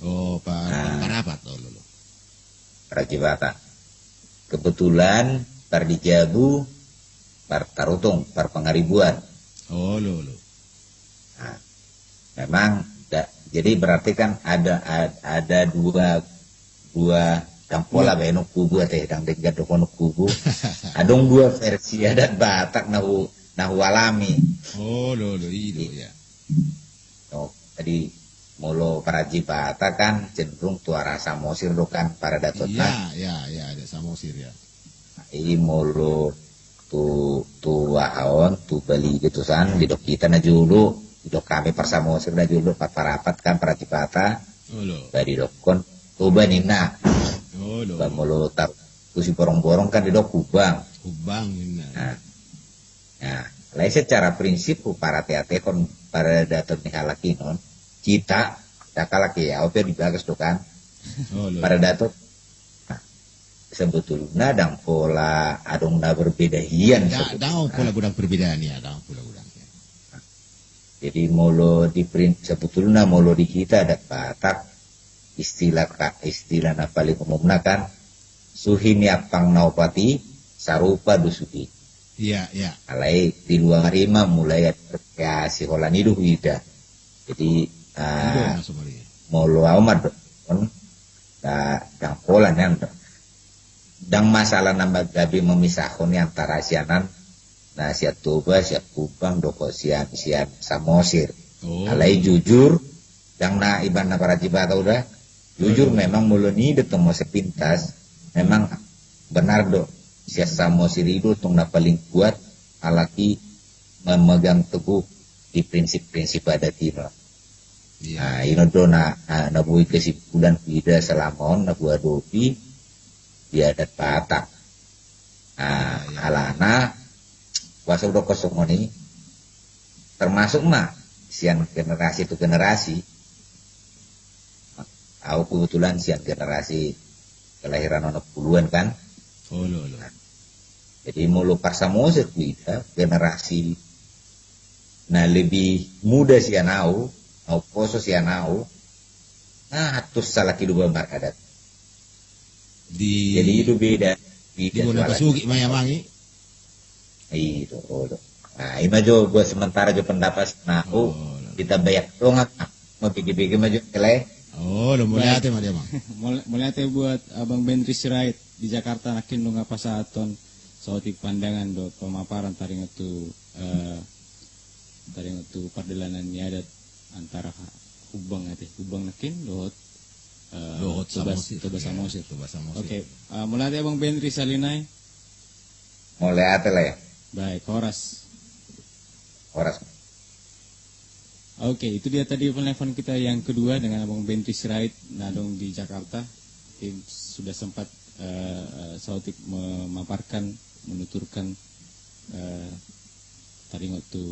Oh parapat lo. Parajibata. Kebetulan Pardijabu, Tarutung, Pengaribuan. Oh lo. Nah, memang jadi berarti kan ada dua dampola benuk kubu teh dang degat dokonuk kubu. Adong dua versi adat Batak nahu alami. Oh lo itu ya. Oh, jadi molo Parajibata kan cenderung tuara Samosir do kan para datotna. Ya ada Samosir ya. I molo tu wahaon tu bali gitu san di dok kita na julu di dok kami Samosir na julu parapat kan Parajibata. Oh lo. Dari dokon tu banina. Oh lo. Molo tar tu si borong-borong kan di dok Kubang. Nah, lain secara prinsip para teate kon para datot ni halakinon kita dakalaki ya opo dibagas do kan. Oh, para datot sebetulnya dang pola adong na berbeda hian dang pola gudang perbedaan ya dang pola gudang ya. Jadi molo sebetulnya molo di kita ada Batak istilah na paling umumna kan suhini apang naupati sarupa dusuki. Iya. Alai di luar rima mulai ya si holan hidup ida. Jadi molo amat dang pola nyan dang masalah nambah gabi memisahkan antara sianan nah siat Toba siat Kubang doko sian Samosir. Alai jujur dang na iban na Parajibata udah jujur memang mulu ni detemu sepintas memang benar do siat Samosir itu tung na paling kuat alaki memegang teguh di prinsip-prinsip adat ino. Nah ino do na bui kesimpulan ida selamon na buah dopi di adat Batak. Alana wasa udah kosong ini termasuk mah sian generasi itu generasi. Aku kebetulan sian generasi kelahiran 60-an kan. Oh lo. Jadi mulu Samosir kita generasi nah lebih muda sianau au poso sianau terus salah kidu bar adat. Jadi itu beda di mana pasuki maya mangi itu. Nah ini maju buat sementara jo pendapat nahu kita banyak dongak mau pikir-pikir maju kele. Oh lo mulai ate mah dia mah. Mulai ate buat Abang Bentri Sirait di Jakarta nakin lo ngapa saton sautik pandangan do pemaparan taring itu perdelanan adat antara Hubang nakin dohot Toba Samosir. Oke, mulai ate Abang Bentri Salinai. Mulai ate lah ya. Baik, Horas. Oke, itu dia tadi telepon kita yang kedua dengan Abang Bentri Sirait Nadong di Jakarta. Tim sudah sempat sautik memaparkan, menuturkan tadi waktu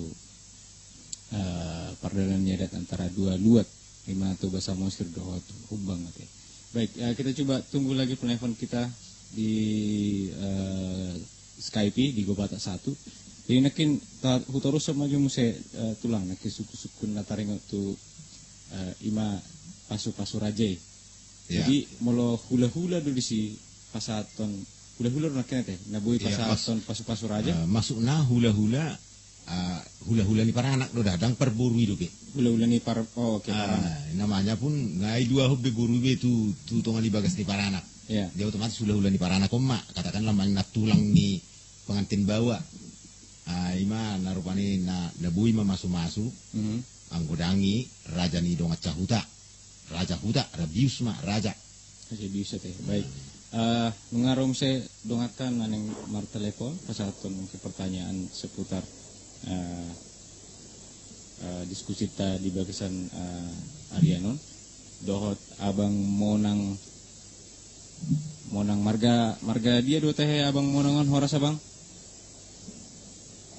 perdana adat antara dua luat lima Toba Samosir dohot Hubang. Baik, kita coba tunggu lagi telepon kita di Skype di Gobata 1. Jadi nakin hutorus maju muse tulang nakin suku-suku nataring waktu ima pasu rajai. Jadi molo hula-hula dulu si pasaton hula-hula nakin teh nabui pasaton pasu raja. Masukna hula-hula ni para anak do dadang perburu hidup ke. Hula-hula ni para namanya pun ngai dua hub de guru be tu tongan dibagas ni para anak. Ya. Dia otomatis hula-hula ni para anak koma katakanlah mang tulang ni pengantin bawa. Ima narupani nabui masu anggodangi raja ni donga cahuta raja huta rabius ma raja bius teh baik mengarung saya dongatan aneng mar telepon pasaton ke pertanyaan seputar diskusi ta di bagasan Arianon dohot abang monang Monang marga dia do teh abang monangan horas abang.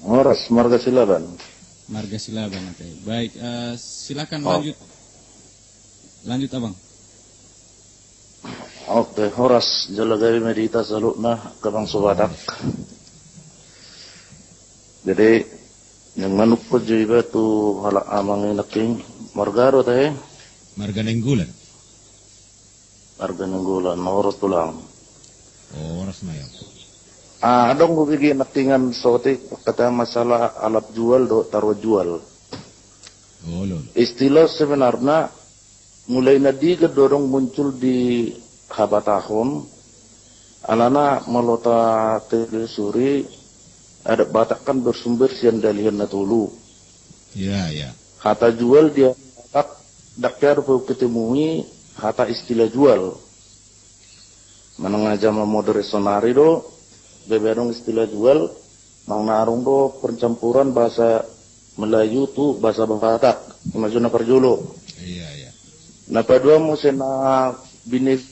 Horas marga Silaban. Marga Silaban teh. Baik, silakan Oh. Lanjut abang. Oke, horas jalagay medita salutna kabang subadak. Jadi yang manuk ko jiba tu halak amang inaking margaro teh Marga Nenggulan. marga nanggulan norot tulang. Oras mayang. Adong ko bigi nakingan sote kata masalah alat jual do taruh jual. Oh lolo. Istilah sebenarnya mulai nadi dorong muncul di habatahun alana melota telusuri ada batakan bersumber sian dalian natulu. Ya ya. Kata jual dia batak dakar perlu ketemui kata istilah jual. Menengah jama moderesonari do beberong istilah jual mang narung do pencampuran bahasa Melayu tu bahasa Batak majuna perjulo. Iya iya. Na padua mo sena binig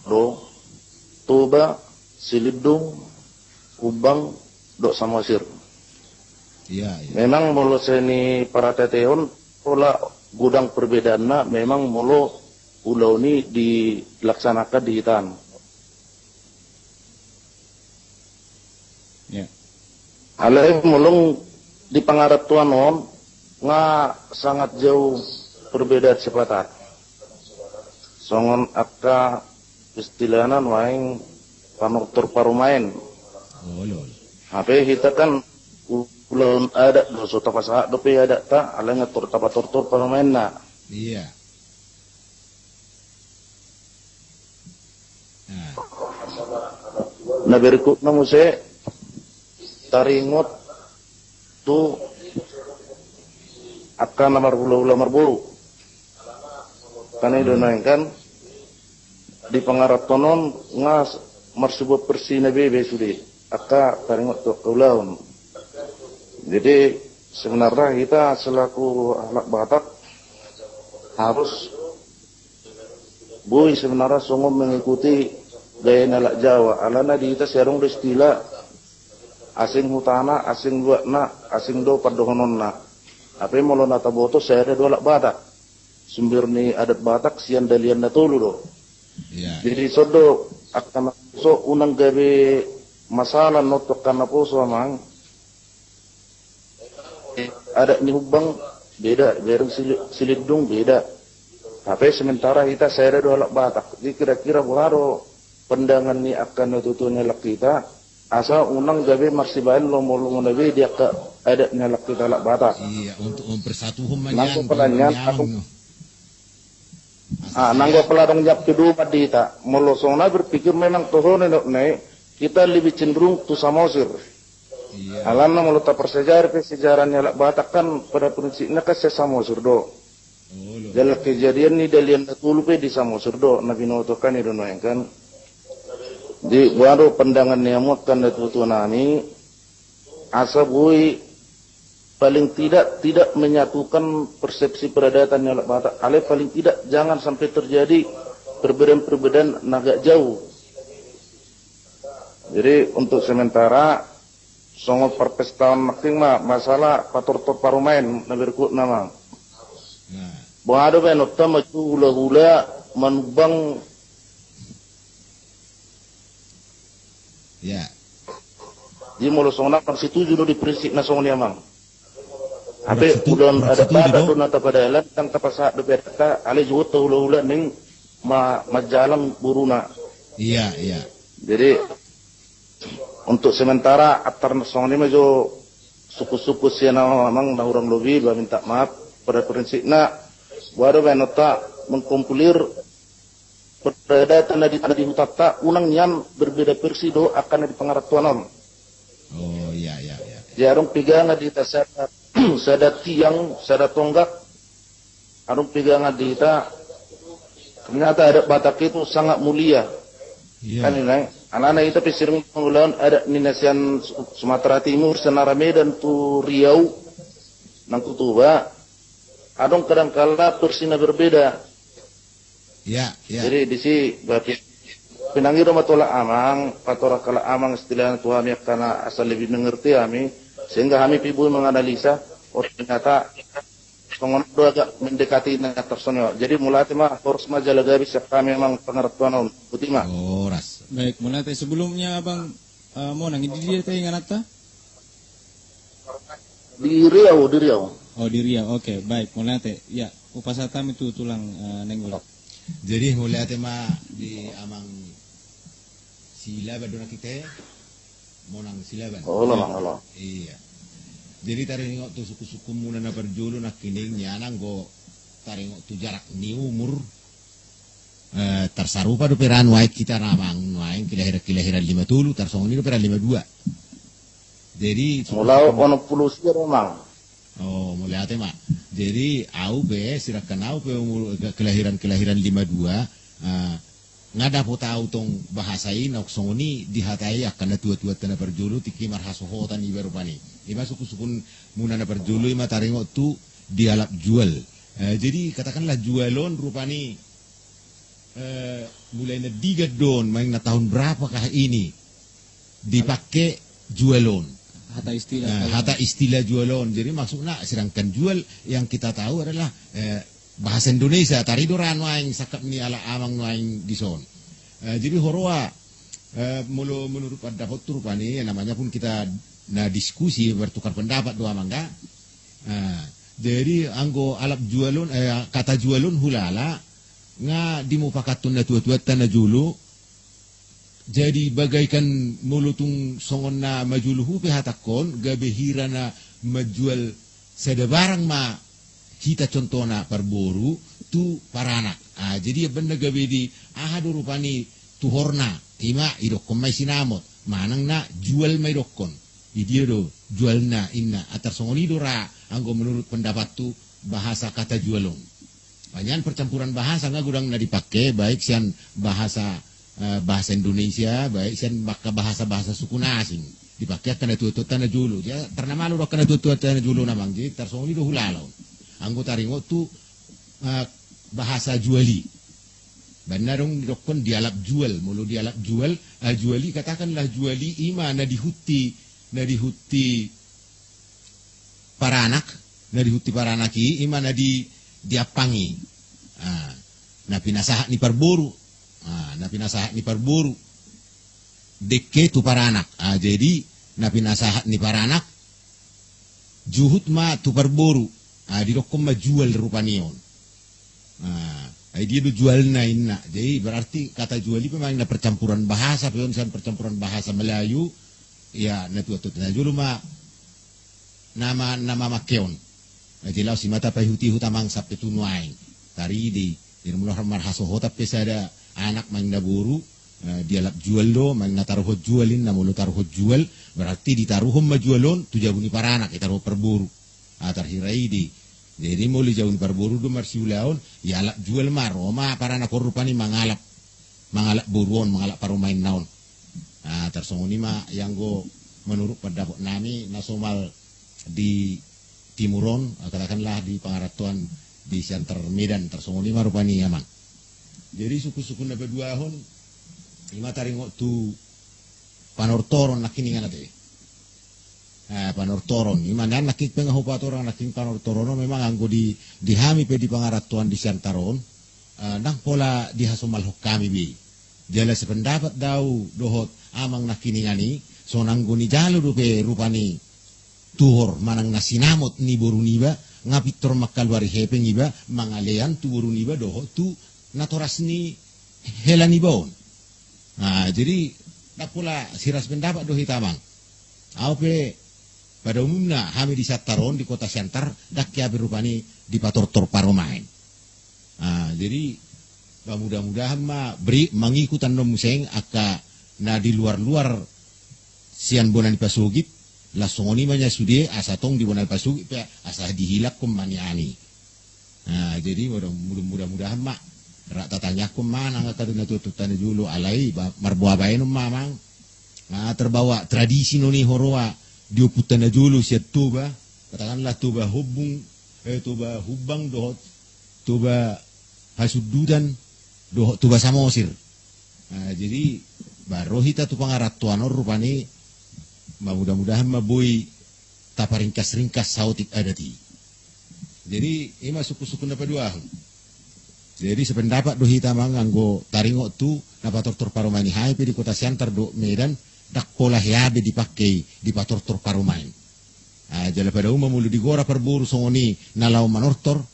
do Toba, Silidung, Kubang, Dok Samosir. Iya iya. Memang mulu seni para teteon pola gudang perbedaanna memang mulu pulau ini dilaksanakan di hitan. Ya. Alai mulung di pangarap tuanon nga sangat jauh perbedaan sepatat. Songon akka istilahan waing panoktor parumain. Oh lolo. Hape kita kan ulun ada doso tapasa dope ada ta ala ngatur tapator parumain na. Iya. Nah, Na berikut na mo se taringot tu akka namar ula marbulu. Kanay donain kan di pangarap tonon nga marsubot persina bebe sudi akka taringot tu kaulaun. Jadi sebenarnya kita selaku anak Batak harus boy sebenarnya sungguh mengikuti gaya nalak Jawa. Alana di kita serong istilah asing hutana, asing luakna, asing do padohononna. Apa molo nata boto saya ada dua lak Batak. Sumber ni adat Batak sian dalian natulu do. iya. Jadi sodo akan so unang gabi masalah notok karena poso amang ada ni hubang beda, bereng silidung beda. Tapi sementara kita saya ada dua lak Batak. Jadi kira-kira buharo pandangan ni akan natutunya lak kita asa unang gabi marsibain lomo nabi dia ke ada ni lak kita lak Batak. Iya, untuk mempersatukan Langsung manyan. pelanyan, nanggo peladang jap kedua dita molosona berpikir memang tohone ne kita lebih cenderung tu samosir. Iya. Alana melota persejarah sejarahnya lak Batak kan pada prinsipnya kan samosir do. Oh lolo. Dalam kejadian ni dalian natulu pe di samosir do nabi notokan itu noeng kan. Di baru pandangan niamut kan datutu nami asabui paling tidak menyatukan persepsi peradatan yang Batak. Ale paling tidak jangan sampai terjadi perbedaan-perbedaan agak jauh. Jadi untuk sementara songo perpestaan making masalah pator-tor parumain na berikut nama. Nah, Bado ba nota maju hula-hula manubang ya. di molo songna kan setuju do di prinsip na songo niamang. Ape udon ada setuju pada do. do nata padalan tang tapasa do beta ale juut hula-hula ning majalan buruna. Iya, iya. Jadi untuk sementara atar song ini majo suku-suku siana memang na urang lobi ba minta maaf pada prinsipnya baru benota mengkompilir peradatan di hutata unang nyan berbeda versi do akan di pengaratuanon. Oh iya, iya, iya. Jarong pegangan di tasada sada tiang sada tonggak arung pegangan di ta ternyata ada Batak itu sangat mulia. Iya. Kan ini anak-anak itu pesirung pengulahan ada ninasian Sumatera Timur, Senara Medan tu Riau, nang Tutuba, adong kadangkala persina berbeda. Ya, ya. Jadi di si berarti pinangiro matola amang, patora kala amang istilahnya Tuhan ya karena asal lebih mengerti kami, sehingga kami pibu menganalisa, oh ternyata pengondo agak mendekati personal. Jadi mulai mah harus majalah garis kami memang pengertian on putih mah. Oh, ras. Baik, mulai sebelumnya abang mau nangis di dia tadi nganata? Di Riau. Oh di Riau, oke, baik. Mulai ya upasatam itu tulang nenggol. Jadi mulai tema di amang sila badona kita monang sila ban. Oh lah. Iya. Jadi taringok tu suku-suku muna na perjulu na kining nyanang go taringok tu jarak ni umur tersarupa do peran wae kita namang wae kilahiran 50 tarsongoni do peran 52. Jadi mulai ono puluh sih memang. Oh, mulai ate mak. Jadi au be sirakan au pe kelahiran 52 ngada po tau tong bahasai nok songoni dihatai akan tua-tua tana perjulu tiki marhasohotan ibarupani. Ima suku-sukun muna na perjulu ima taringo tu dialap jual. Jadi katakanlah jualon rupani mulai na digadon main na tahun berapakah ini dipakai jualon. Hata istilah jualon. Jadi maksudnya sedangkan jual yang kita tahu adalah bahasa Indonesia taridoran waing sakap ni ala amang waing dison. Jadi horoa menurut pendapat turupani namanya pun kita diskusi bertukar pendapat doa mangga. Jadi anggo alap jualun kata jualun hulala nga dimupakatun na tua-tua tanah julu. Jadi bagaikan mulutung songon na majuluhu pehatakon gabehira na majual sada barang ma kita contohna perboru tu paranak. Jadi benda gabe di ahadu rupani tuhorna ima idokon may sinamot manang na jual may dokon. Idi do jual na inna atar songon idora anggo menurut pendapat tu bahasa kata jualong. Banyak percampuran bahasa nga gudang na dipakai baik sian bahasa Indonesia baik sian bahasa suku asing dipakai kana tutu tanah julu ya ternama lu kana tutu tanah julu namang jadi tarsongoni do hulalaw anggota ringo tu bahasa juali banarong dokon dialap jual mulu dialap jual juali katakanlah juali ima na dihuti paranak ima na diapangi na pinasahat ni parboru na pinasahat ni parburu deke tu paranak jadi na pinasahat ni paranak juhut ma tu parburu di dokom ma jual rupanion dia do jual na inna jadi berarti kata jual itu memang na percampuran bahasa peon san percampuran bahasa Melayu ya na tu na julu ma nama makeon jadi lau si mata pahuti hutamang sapet tunuaing tari di mula marhasoho tapi sada anak main naburu dialap jual do main nataruh jualin namulo taruh jual berarti ditaruh majualon tu jabuni paranak itaruh perburu tarhirai di jadi muli jabuni perburu do marsiulaon ya alap jual maroma paranak korupani mangalap buruon mangalap parumain naon tarsongoni ma yang go menurut pendapat nami nasomal di timuron katakanlah di pangaratuan di Siantar Medan tarsongoni ma rupani amang. Jadi suku-suku na beduahon lima taringok tu panortoron nakiningan ate. Panortoron lima nan nakik pengahopatoran naking panortoron memang anggo dihami pe di pangaratuan di Siantaron nang pola dihasomal hokami bi. Jala sependapat dau dohot amang nakiningani so nanggo ni jalo dupe rupani tuhor manang nasinamot ni boruniba ngapitor makalwari hepeng iba mangalean tu boruniba dohot tu natoras ni helani baon. Jadi tak pula siras pendapat do hitamang. Aupe pada umumnya kami di Sataron di kota Siantar dak ya berupani di pator-tor paromain. Jadi mudah-mudahan ma beri mengikutan nom museng aka na di luar-luar sian bonan pasugit lasongoni manya sudie asatong di bonan pasugit asa dihilak kum maniani. Jadi mudah-mudahan ma rata tanya ku mana nggak kaduna tututan dulu alai marbuah bainum mamang terbawa tradisi noni horoa diuputan dulu siat tuba katakanlah tuba hubung tuba hubang dohot tuba hasududan dohot tuba samosir. Jadi baru hita tu pangaratuan rupani mudah-mudahan mabui taparingkas-ringkas sautik adati. Jadi ima suku-suku dapat dua. Jadi sependapat do hita manganggo taringo tu napator-tor paromani haipe di kota Siantar do Medan dak pola hiabe dipakai di pator-tor paromain. Jala pada umum mulu digora perburu songoni nalau manortor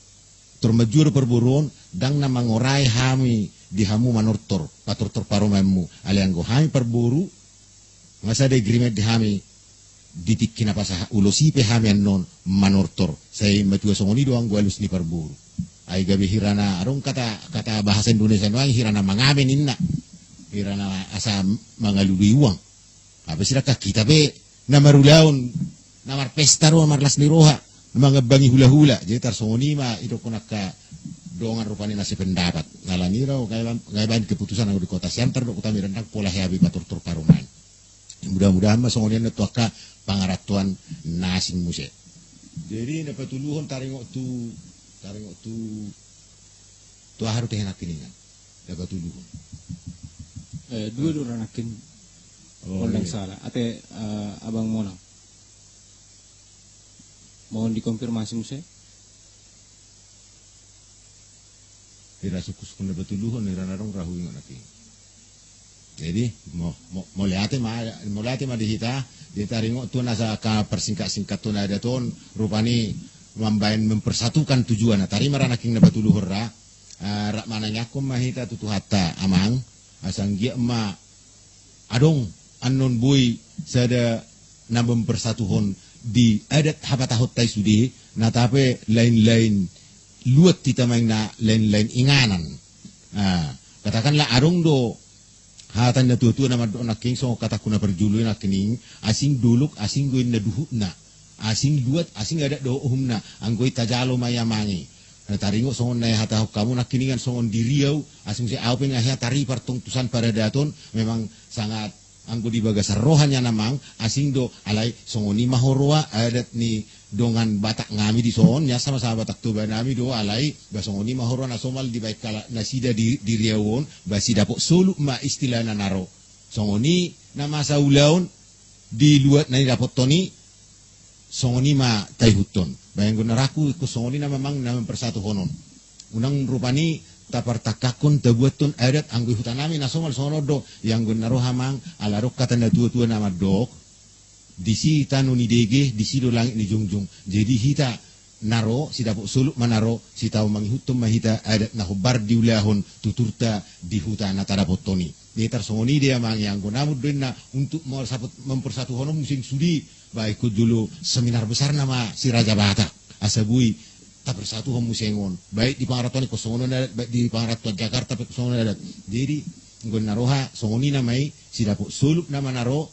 termajur perburuan dang nama ngorai hami di hamu manortor pator-tor paromainmu alianggo hami perburu ngasa de agreement di hami ditikin apa sah ulosipe hami non manortor saya matua songoni doang gua alus ni perburu. Ay gabi hirana arong kata bahasa Indonesia doang hirana mangamen inna hirana asa mangalului uang apa sih kita be namarulaun namar pesta ro marlas ni roha mangabangi hula-hula jadi tarsoni ma itu konaka dongan rupani nasi pendapat ngalani raw kaya ban keputusan ang di kota Siantar do kota Mirandang pola habi patur-tur paruman mudah-mudahan masongonian na tuaka pangaratuan nasing muse jadi napatuluhon taringo tu harus tehenak kiningan dapat tuluhon dua orang nakin kondang salah ate abang monang mohon dikonfirmasi muse kira suku-suku dapat tuluhon niranarong rahu ingat nakin jadi mau lihat mah dihita ditaringo tu nasa ka persingkat-singkat tu ada ton rupani mempersatukan tujuan. Tari marana king dapat tuluhur rak mana nyakum mahita tutu hatta amang asang gia ma adong anon bui sada na mempersatuhon di adat habatahot tay sudi na tape lain-lain luat tita main na lain-lain inganan. Katakanlah adong do hatan na tutu na madon na king so katakuna perjulu na kining asing duluk asing goin na duhut na asing duat asing ada do umna anggoi tajalo mayamangi taringo songon na hata kamu nakiningan songon di Riau asing si aupe ngahya tari partungtusan pada daton memang sangat anggo di bagasar rohanya namang asing do alai songoni mahoroa adat ni dongan batak ngami di son nya sama-sama batak tuba nami do alai basongoni mahoroa na somal di baik kala nasida di Riauon basi dapok solu ma istilah na naro songoni na masa ulaun di luat na dapot toni songoni ma taihuton bayang gunaraku ko songoni na mamang na mempersatu honon unang rupani tapartakakon tabuaton adat anggo hutanami na somal sonodo yang gunaro hamang alarok kata na tua-tua nama dok disi tanu ni dege disi do langit ni jungjung jadi hita naro si dapok suluk manaro si tau manghutum mahita adat na hubar diulahon tuturta di hutana tarapotoni Netar songoni dia mang yang gunamud na untuk mempersatu honom musim sudi baik dulu seminar besar nama si Raja Batak asabui tak bersatu homo sengon baik di Pangaratuan kosongon adat baik di Pangaratuan Jakarta kosongon adat jadi nggon naroha songoni namai si dapok suluk nama naro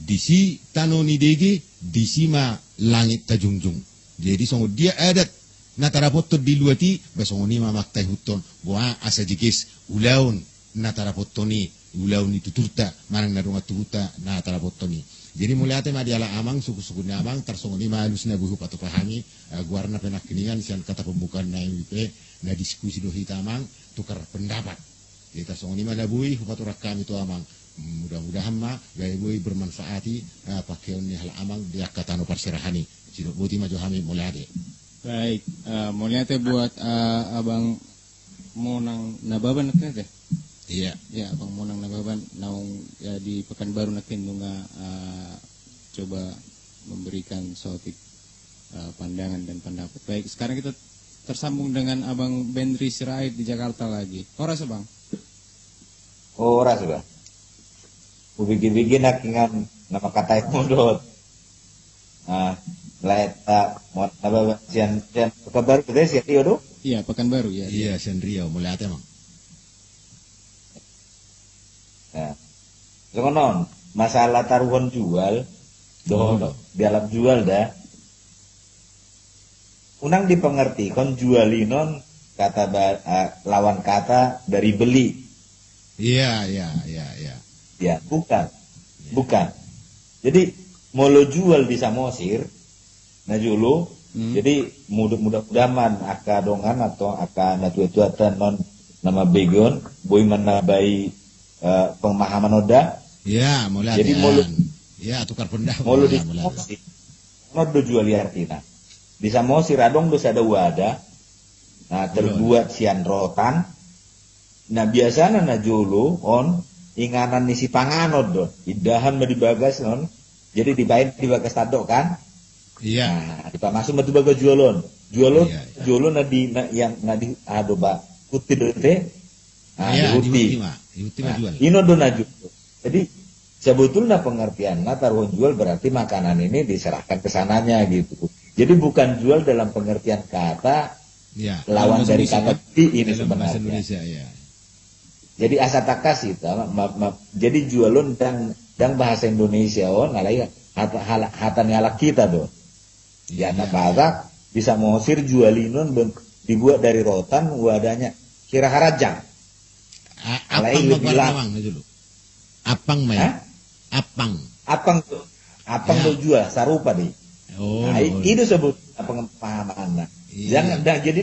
disi tanoni dege disi ma langit tajungjung jadi songo dia adat natarapoto diluati basongoni ma maktai huton boa asa jikis ulaun natarapotoni ulaun itu turta manang narunga tuhuta natarapotoni jadi mulai ate madiala amang suku-suku ni amang tarsongoni malus na buhu patu pahami guarna penak kiningan sian kata pembukaan na MWP na diskusi do hitamang tukar pendapat jadi tarsongoni madabui hupatu rakam itu amang mudah-mudahan ma gaya bui bermanfaati pakaian ni hal amang dia kata no parsirahani sidok buti maju hami mulai ate baik mulai ate buat abang monang nababan naknya iya ya abang monang nababan naung ya di Pekanbaru nakin nunga coba memberikan suatu pandangan dan pendapat. Baik, sekarang kita tersambung dengan abang Bendri Sirait di Jakarta lagi. Horas bang? Horas bang. Ubigi-bigi nakingan nama kata modot. Lain mau nababan sian Pekanbaru kita sian Rio do? Iya Pekanbaru ya. Iya sian Rio mulai ate mang. Nah, sokonon masalah taruhan jual, di alam jual dah. Unang dipengerti kon jualinon kata lawan kata dari beli. Iya. Ya, bukan. Jadi mau lo jual di Samosir, nah julu Jadi mudah-mudahan aka dongan atau aka natu-tuatan non nama begon boy menabai pemahaman oda. Ya, mulai. Jadi mulu ya tukar pendapat. Mulu di no do jual liartina. Di Samosir adong do sada wada. Nah, terbuat sian rotan. Nah, biasanya na jolo on inganan nisi panganod do. Idahan dibagas non. Jadi dibain dibagas tadok kan? Iya. Nah, dipamasuk matu baga jualon. Jualon, Iya. jualon yang nadi ado ba putih teh. Nah, Iya, di dihuti mah jual. Ino do naju. Jadi sebetulnya pengertiannya taruhan jual berarti makanan ini diserahkan ke sananya gitu. Jadi bukan jual dalam pengertian kata Iya. lawan dari kata ini Dalam bahasa sebenarnya. Indonesia ya. Jadi asa takas itu, jadi jualon dan bahasa Indonesia ngalai hatan halak kita do. Ya, Iya. bahasa bisa mengusir jualinon dibuat dari rotan wadahnya kira harajang. Apang magwarnawang na dulu. Apang may. Hah? Apang. Apang Ya. tuh jual sarupa deh. Oh. Nah, itu sebut pemahaman. Iya. Jadi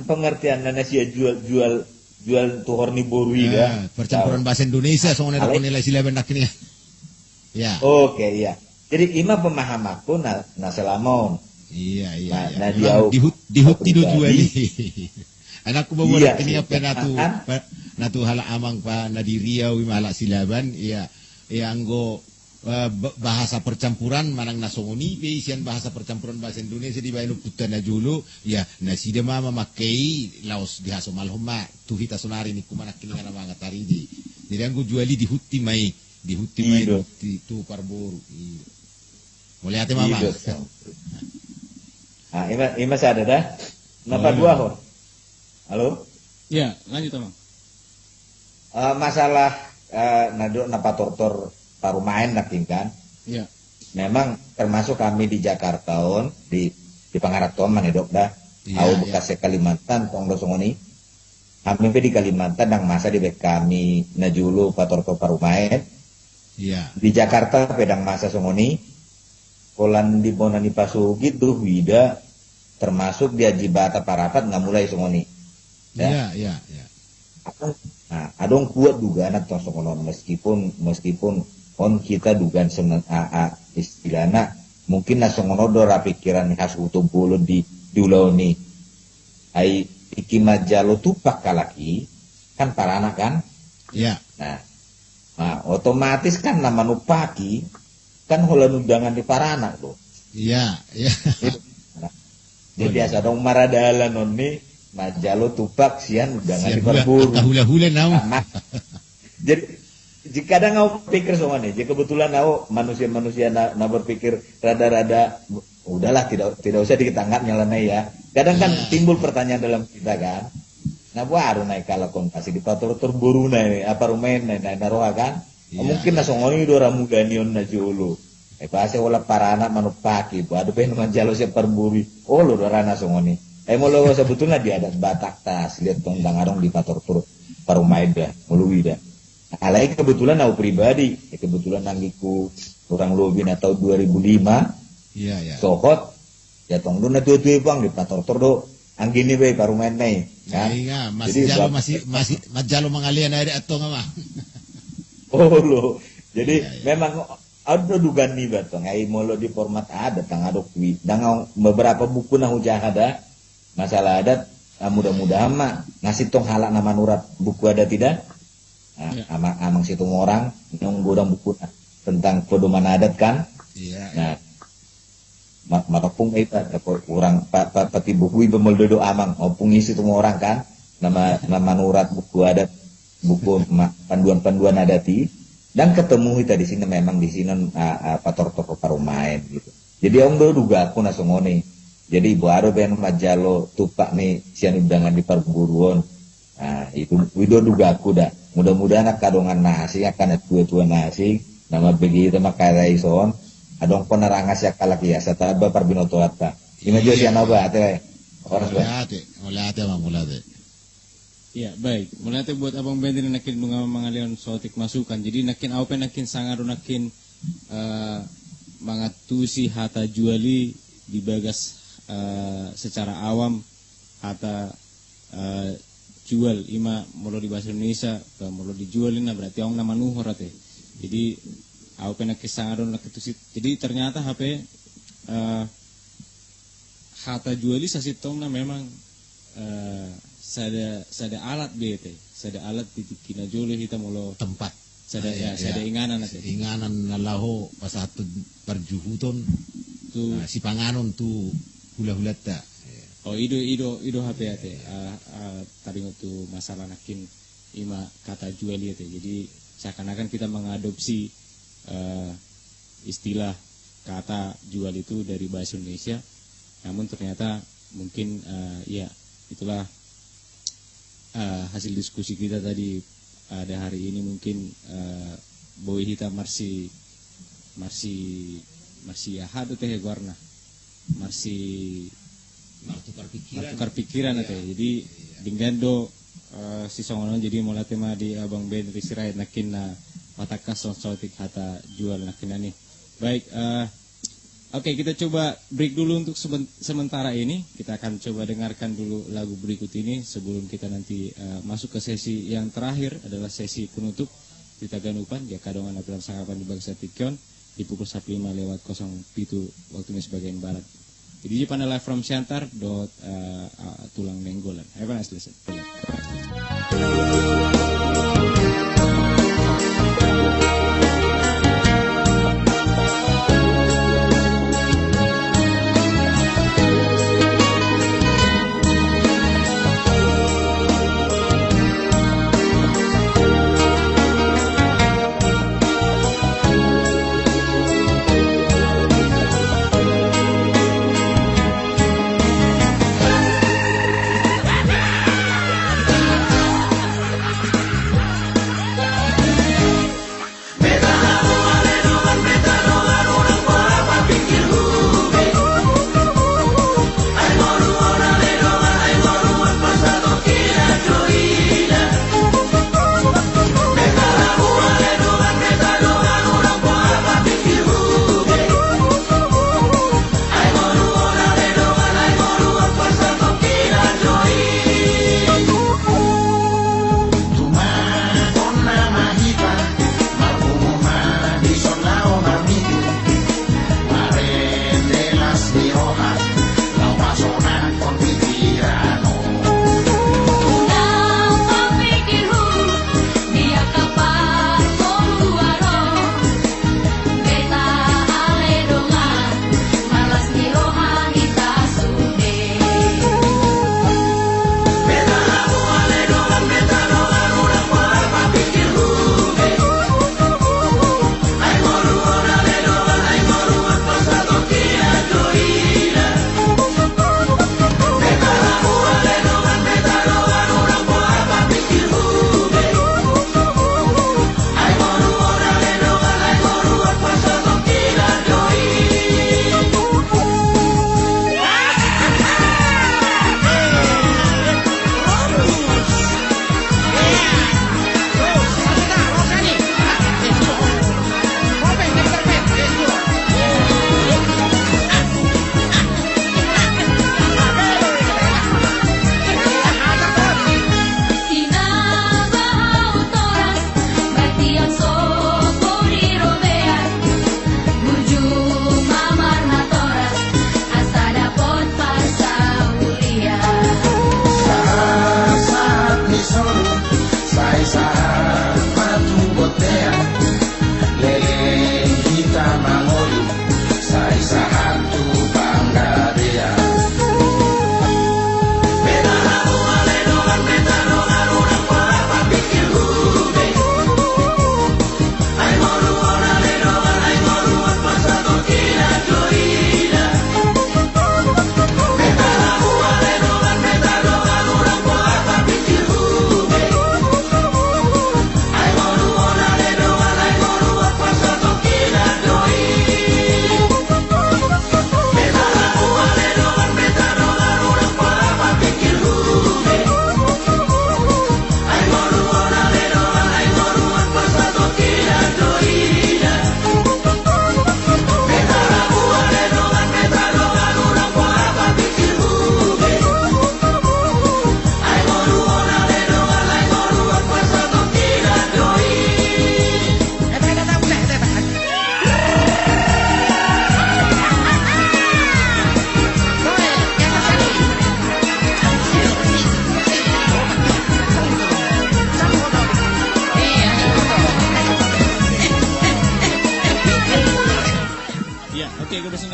pengertian Indonesia jual tuh horni borui Ya, percampuran bahasa Indonesia soalnya ada nilai silaban nak ini. Ya. Oke, iya. Jadi ima pemahamanku na selamon. Iya. Nah, Memang dia dihuti do jual pribadi. ini. Anakku bawa Iya, kini iya. apa natu hala amang pa na di Riau imala silaban. Iya. Anggo bahasa percampuran manang nasongoni be isian bahasa percampuran bahasa Indonesia di bainu putana julu ya nasida mama makai laos di haso malhoma tuhita sonari ni kumana kini ngana manga taridi jadi anggo juali di hutti mai Iya. di tu parboru iya mulai ate mama Iya. Nah, ima sadar dah. Napa dua hor? Halo? Ya, lanjut Bang. Masalah nado napa tortor parumain naking kan. Ya. Memang termasuk kami di Jakarta di Pangarapton mana dok dah. Iya, Au iya. Bekasi Kalimantan tong dosongoni. Kami di Kalimantan dan masa di bek kami najulu patortor parumain. iya Di Jakarta pedang masa songoni. Kolan di Bonani Pasugi tuh wida termasuk di Ajibata Parapat nggak mulai songoni. iya Nah, adong kuat dugaan atau songonon meskipun on kita dugaan istilahnya mungkin nasongono dora pikiran khas utuh bulu di ulau ni ai iki majalo tupak kalaki kan para anak kan iya nah otomatis kan nama nupaki kan holan undangan di para anak tuh iya nah, jadi asa dong maradalan on ni majalo tupak sian undangan di perburu hula-hula nau jadi jika ada ngau pikir semua nih, jika kebetulan ngau manusia-manusia na berpikir rada-rada, udahlah tidak usah diketanggap nyeleneh ya. Kadang kan timbul pertanyaan dalam kita kan, nah baru naik kalau konfasi di pator buru naik apa rumain naik naroha kan, mungkin nasongoni dora muda nion na jolo, pasti olah para anak manupaki, ada pengen manjalo siap perburi, oh lo dora nasongoni, molo sebetulnya di adat Batak tas lihat tong dangarong di pator parumain dah, meluwi dah. Alai kebetulan aku pribadi, kebetulan nanggiku orang lobin atau 2005, iya sohot, ya tong do na tuwe bang di pator do, anggini be parumain nai, kan? iya Jadi, masih jalo mangalian ada atau nggak mah Oh lo, jadi Iya. memang ada dugaan nih batong, ai molo di format adat tang adok wi, dan beberapa buku nah hujah ada masalah adat, mudah-mudahan mah ngasih tong halak nama nurat buku ada tidak? Nah, amang situ orang yang godang buku tentang pedoman adat kan. iya Nah, makapung itu orang pati buku bemoldodo amang opung isi tu orang kan. Nama nurat buku adat, buku panduan-panduan adati dan ketemu kita di sini memang di sini pator-tor parumain gitu. Jadi om do duga aku nasongone. Jadi baru ben majalo tupak nih sian undangan di perguruan. Nah, itu wido duga aku dah. Mudah-mudahan kadongan nasi akan tua-tua nasi nama begitu maka raison adong penerangan sia kalaki ya sataba parbinoto atta ina jo sia naba ate orang mulai ate Ya, baik. Mulai buat abang Bendin nakin mangalian sotik masukan. Jadi nakin apa nakin sangaru nakin mangatusi hata juali di bagas secara awam hata jual ima molo di bahasa Indonesia molo dijualin nah berarti orang nama nuhor ate. Jadi aku pernah kesangaron nak ketusit. Jadi ternyata HP hata juali sasitong na memang sada alat bete, sada alat titikina jole kita molo tempat sada sada inganan ate. Inganan nalaho pasatu perjuhuton tu si panganon tu hula-hula ta. Oh ido HP ate. Tadi tu masalah nakin ima kata juali ate. Jadi seakan-akan kita mengadopsi istilah kata jual itu dari bahasa Indonesia, namun ternyata mungkin ya itulah hasil diskusi kita tadi pada hari ini. Mungkin boy kita masih ahad teh warna masih tukar pikiran teh. Jadi dengan do si songonon jadi mulai tema di abang Ben Risirait nakin na patakas sonsotik hata jual nakin nih. Baik, oke, kita coba break dulu untuk sementara ini. Kita akan coba dengarkan dulu lagu berikut ini sebelum kita nanti masuk ke sesi yang terakhir adalah sesi penutup di Taganupan ya kadongan aturan sangapan di Bangsa Tikyon di pukul 15:07 waktu Indonesia bagian barat. Jadi pada live from Siantar tulang nenggolan. Have a nice listen.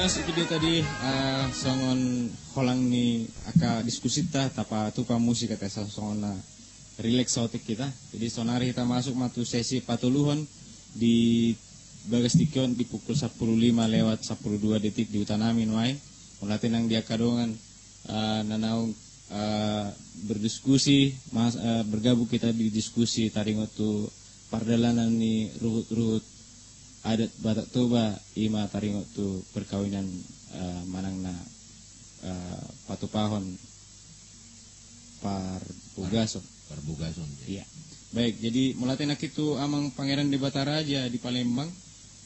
mas video tadi songon holang ni aka diskusi ta tapa tupa musik kata songon na relax sautik kita. Jadi sonari kita masuk matu sesi patuluhon di Bagas Tikion di pukul 10.05 lewat 12 detik di Utanami Nuai. Mulai nang dia kadongan nanaung berdiskusi bergabung kita di diskusi taringot tu pardalanan ni ruhut-ruhut adat Batak Toba ima taringot tu perkawinan manangna patupahon parbugason. Iya. Baik, jadi mulai nak itu amang pangeran di Bataraja di Palembang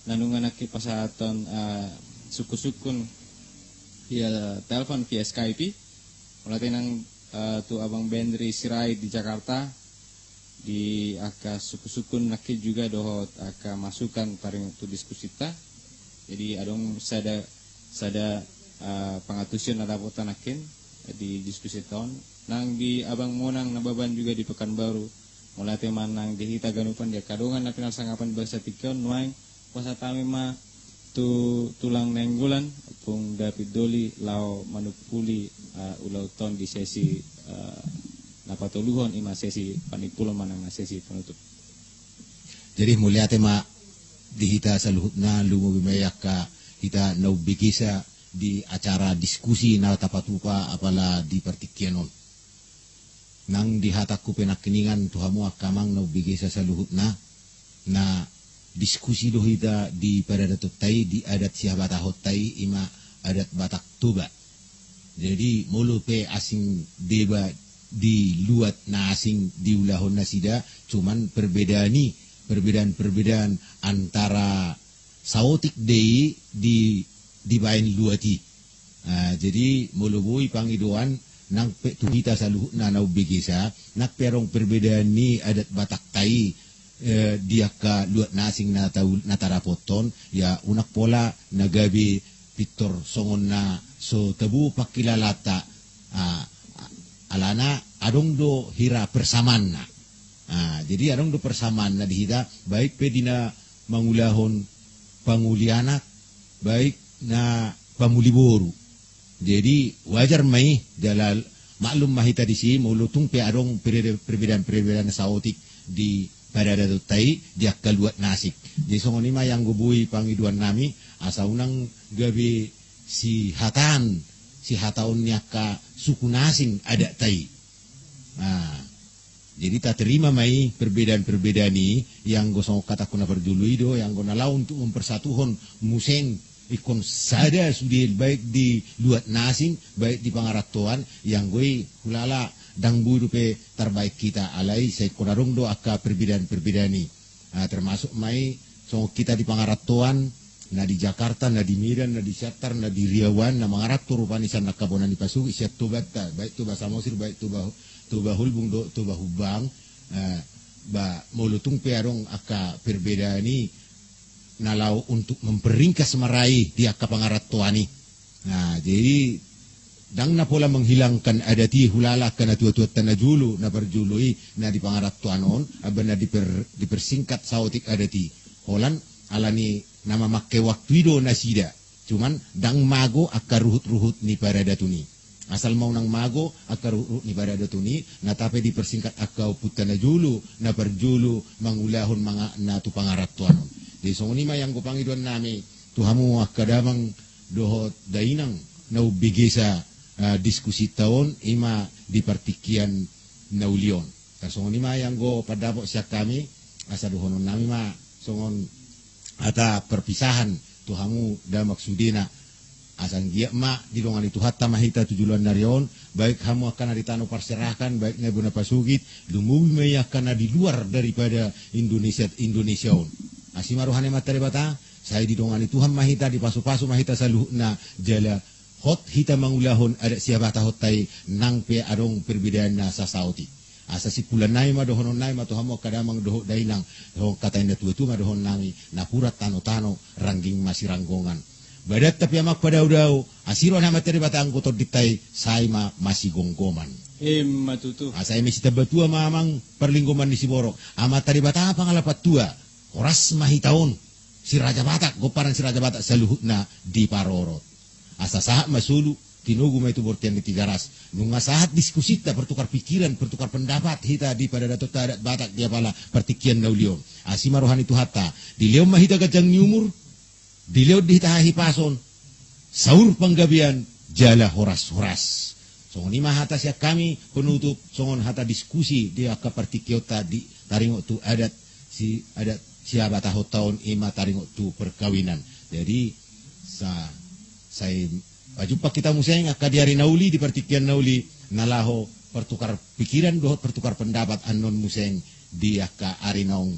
nanungan nak pasaton suku-sukun via telepon via Skype. Mulai nang tu abang Bendri Sirai di Jakarta di aka suku-sukun nak juga dohot aka masukan taring tu diskusi ta. Jadi adong sada pangatusion ada potan akin di diskusi tahun nang di abang monang nababan juga di Pekanbaru mulai manang di hita ganupan dia kadongan na pinal sangapan bahasa Tikion nuang puasa tami ma tu tulang nenggulan pung David Doli lao manupuli ulau ton di sesi napatuluhon ima sesi panipulon manang na sesi penutup. Jadi mulia tema di hita saluhutna lumo bimayak ka hita naubigisa di acara diskusi na tapatupa apala di Pertikianon. Nang dihataku penakiningan tuhamu akamang naubigisa saluhutna na diskusi dohita di Paradatot Tai di adat Sihabata Hotai ima adat Batak Toba. Jadi mulupe asing deba di luat na asing di ulahon nasida cuman perbedaan antara sautik dei di bain luati. Jadi mulubui pangidoan nang pe tuhita saluh na naubigisa nak perong perbedaan ni adat Batak Tai dia ka luat nasing na natarapoton ya unak pola nagabi pitor songon na so tebu pakilalata alana adong do hira persamaan na. Jadi adong do persamaan na dihita baik pe dina mangulahon pangulianak baik na pamuliboru. Jadi wajar mai dalal maklum mahita di sini mulutung pe adong perbedaan sautik di Paradatot Tai dia keluat nasik. Jadi songonima yang gubui pangiduan nami asa unang gabi si hataunnya ka suku nasing ada Tai. Jadi tak terima mai perbedaan ini yang gosong kata kuna berdulu itu yang gona lau untuk mempersatuhon museng ikon sada sudil baik di luat nasing baik di pangaratuan yang gue hulala dang buru pe terbaik kita alai saya konarong do aka perbedaan ini termasuk mai so kita di pangaratuan na di Jakarta na di Medan na di Syatar na di Riawan na mangaratu rupanisan na kabonan di Pasugi siat tobat baik tu bahasa Samosir baik tu bahulbung do tu bahubang ba molutung pe arong aka perbedaan ini nalau untuk memperingkas meraih dia ke pangaratuani. Jadi dang na pola menghilangkan adati hulala kana tua-tua tanah julu na berjului na di pangaratuanon abana dipersingkat sautik adati. Holan alani nama makke waktu itu nasida. Cuman dang mago akar ruhut-ruhut ni paradatuni. Asal mau nang mago akar ruhut ni paradatuni na tapi dipersingkat akau putana julu na berjulu mangulahon mga na tu pangaratuanon. Di songonima yang kupangiduan nami tuhamu akadamang dohot dainang naubigisa diskusi tahun ima di Pertikian naulion. Songonima yang go padapok siak kami asa dohonon nami ma songon ata perpisahan tuhamu da maksudina asang giak ma di dongan itu hatta mahita tujuan narion baik kamu akan ditano perserahkan baik nebuna pasugit lumumi me akan di luar daripada Indonesia asimaruhane materi bata saya di dongan itu ham mahita di pasu-pasu mahita saluhna jala hot hita mangulahon ada siapa hot tai nang pe adong perbedaan na sa sauti asa si pulan nai ma dohonon nai ma tohamo kadamang doho dainang doho kata inda tua ma dohon nami napurat tano rangging masih ranggongan badat tapi amak pada udau asiro na materi bata ang kotor ditai sai ma masih gonggoman matutu asa emi sita batua mamang perlinggoman di Siborok amat tadi bata apa ngalapat tua oras mahitaon si Raja Batak goparan si Raja Batak saluhutna di Parorot asa sahat masulu tinugu itu bortian di tiga ras nunga sahat diskusi ta bertukar pikiran bertukar pendapat hita di pada dato tadat batak dia pala pertikian nauliom asima rohani tu hatta di leom mahita gajang nyumur di leom di hita pason saur panggabian jala horas songon ima hata siak kami penutup songon hata diskusi dia ke pertikiota di taringok tu adat siapa tahu tahun ima taringok tu perkawinan jadi saya jumpa kita museng aka diari nauli di pertikian nauli nalaho pertukar pikiran dohot pertukar pendapat anon museng di aka arinong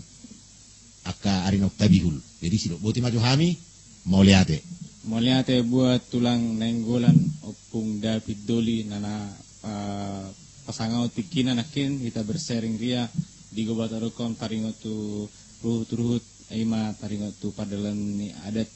tabihul jadi silo boti maju hami mau liate buat tulang nenggolan opung David Doli nana pasangau tikina nakin kita bersharing ria di Gobatarokom taringot tu ruhut ima taringot tu padalan ni adat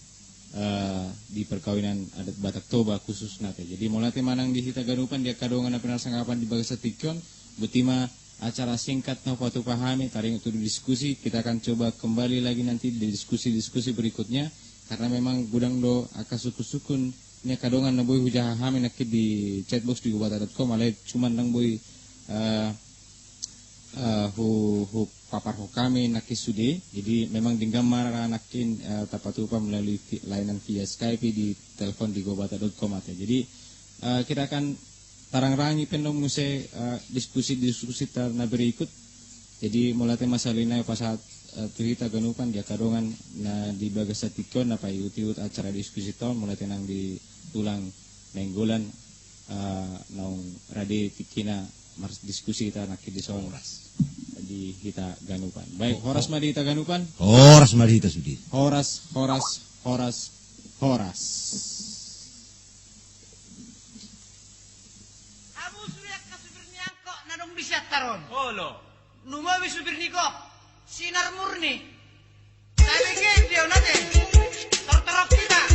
di perkawinan adat Batak Toba khusus nate. Jadi mulai manang di hita ganupan dia kadongan apa sanggapan di bagasa tikon betima acara singkat no patu pahami taring itu diskusi kita akan coba kembali lagi nanti di diskusi berikutnya karena memang gudang do aka sukun nya kadongan na boy hujah hami nak di chatbox di gobata.com alay cuman nang boy hu papar ho kami nakisude jadi memang dinggamar anakin tapatupa melalui layanan via Skype di telepon di gobata.com jadi kita akan tarang-rangi pendong muse diskusi karena berikut jadi mulai masalina pasat tuhita ganupan dia kadongan na di bagasa tikon apa iut acara diskusi tahun mulai tenang di tulang nenggolan naung rade tikina mars diskusi kita nak di Horas di hita ganupan. Baik, Horas madi hita ganupan. Horas madi hita sudi. Horas. Amu sudah kasubir niangko nadong bisa taron. Olo. Numawi subir niko sinar murni. Saya bikin dia nate. Tortorok kita.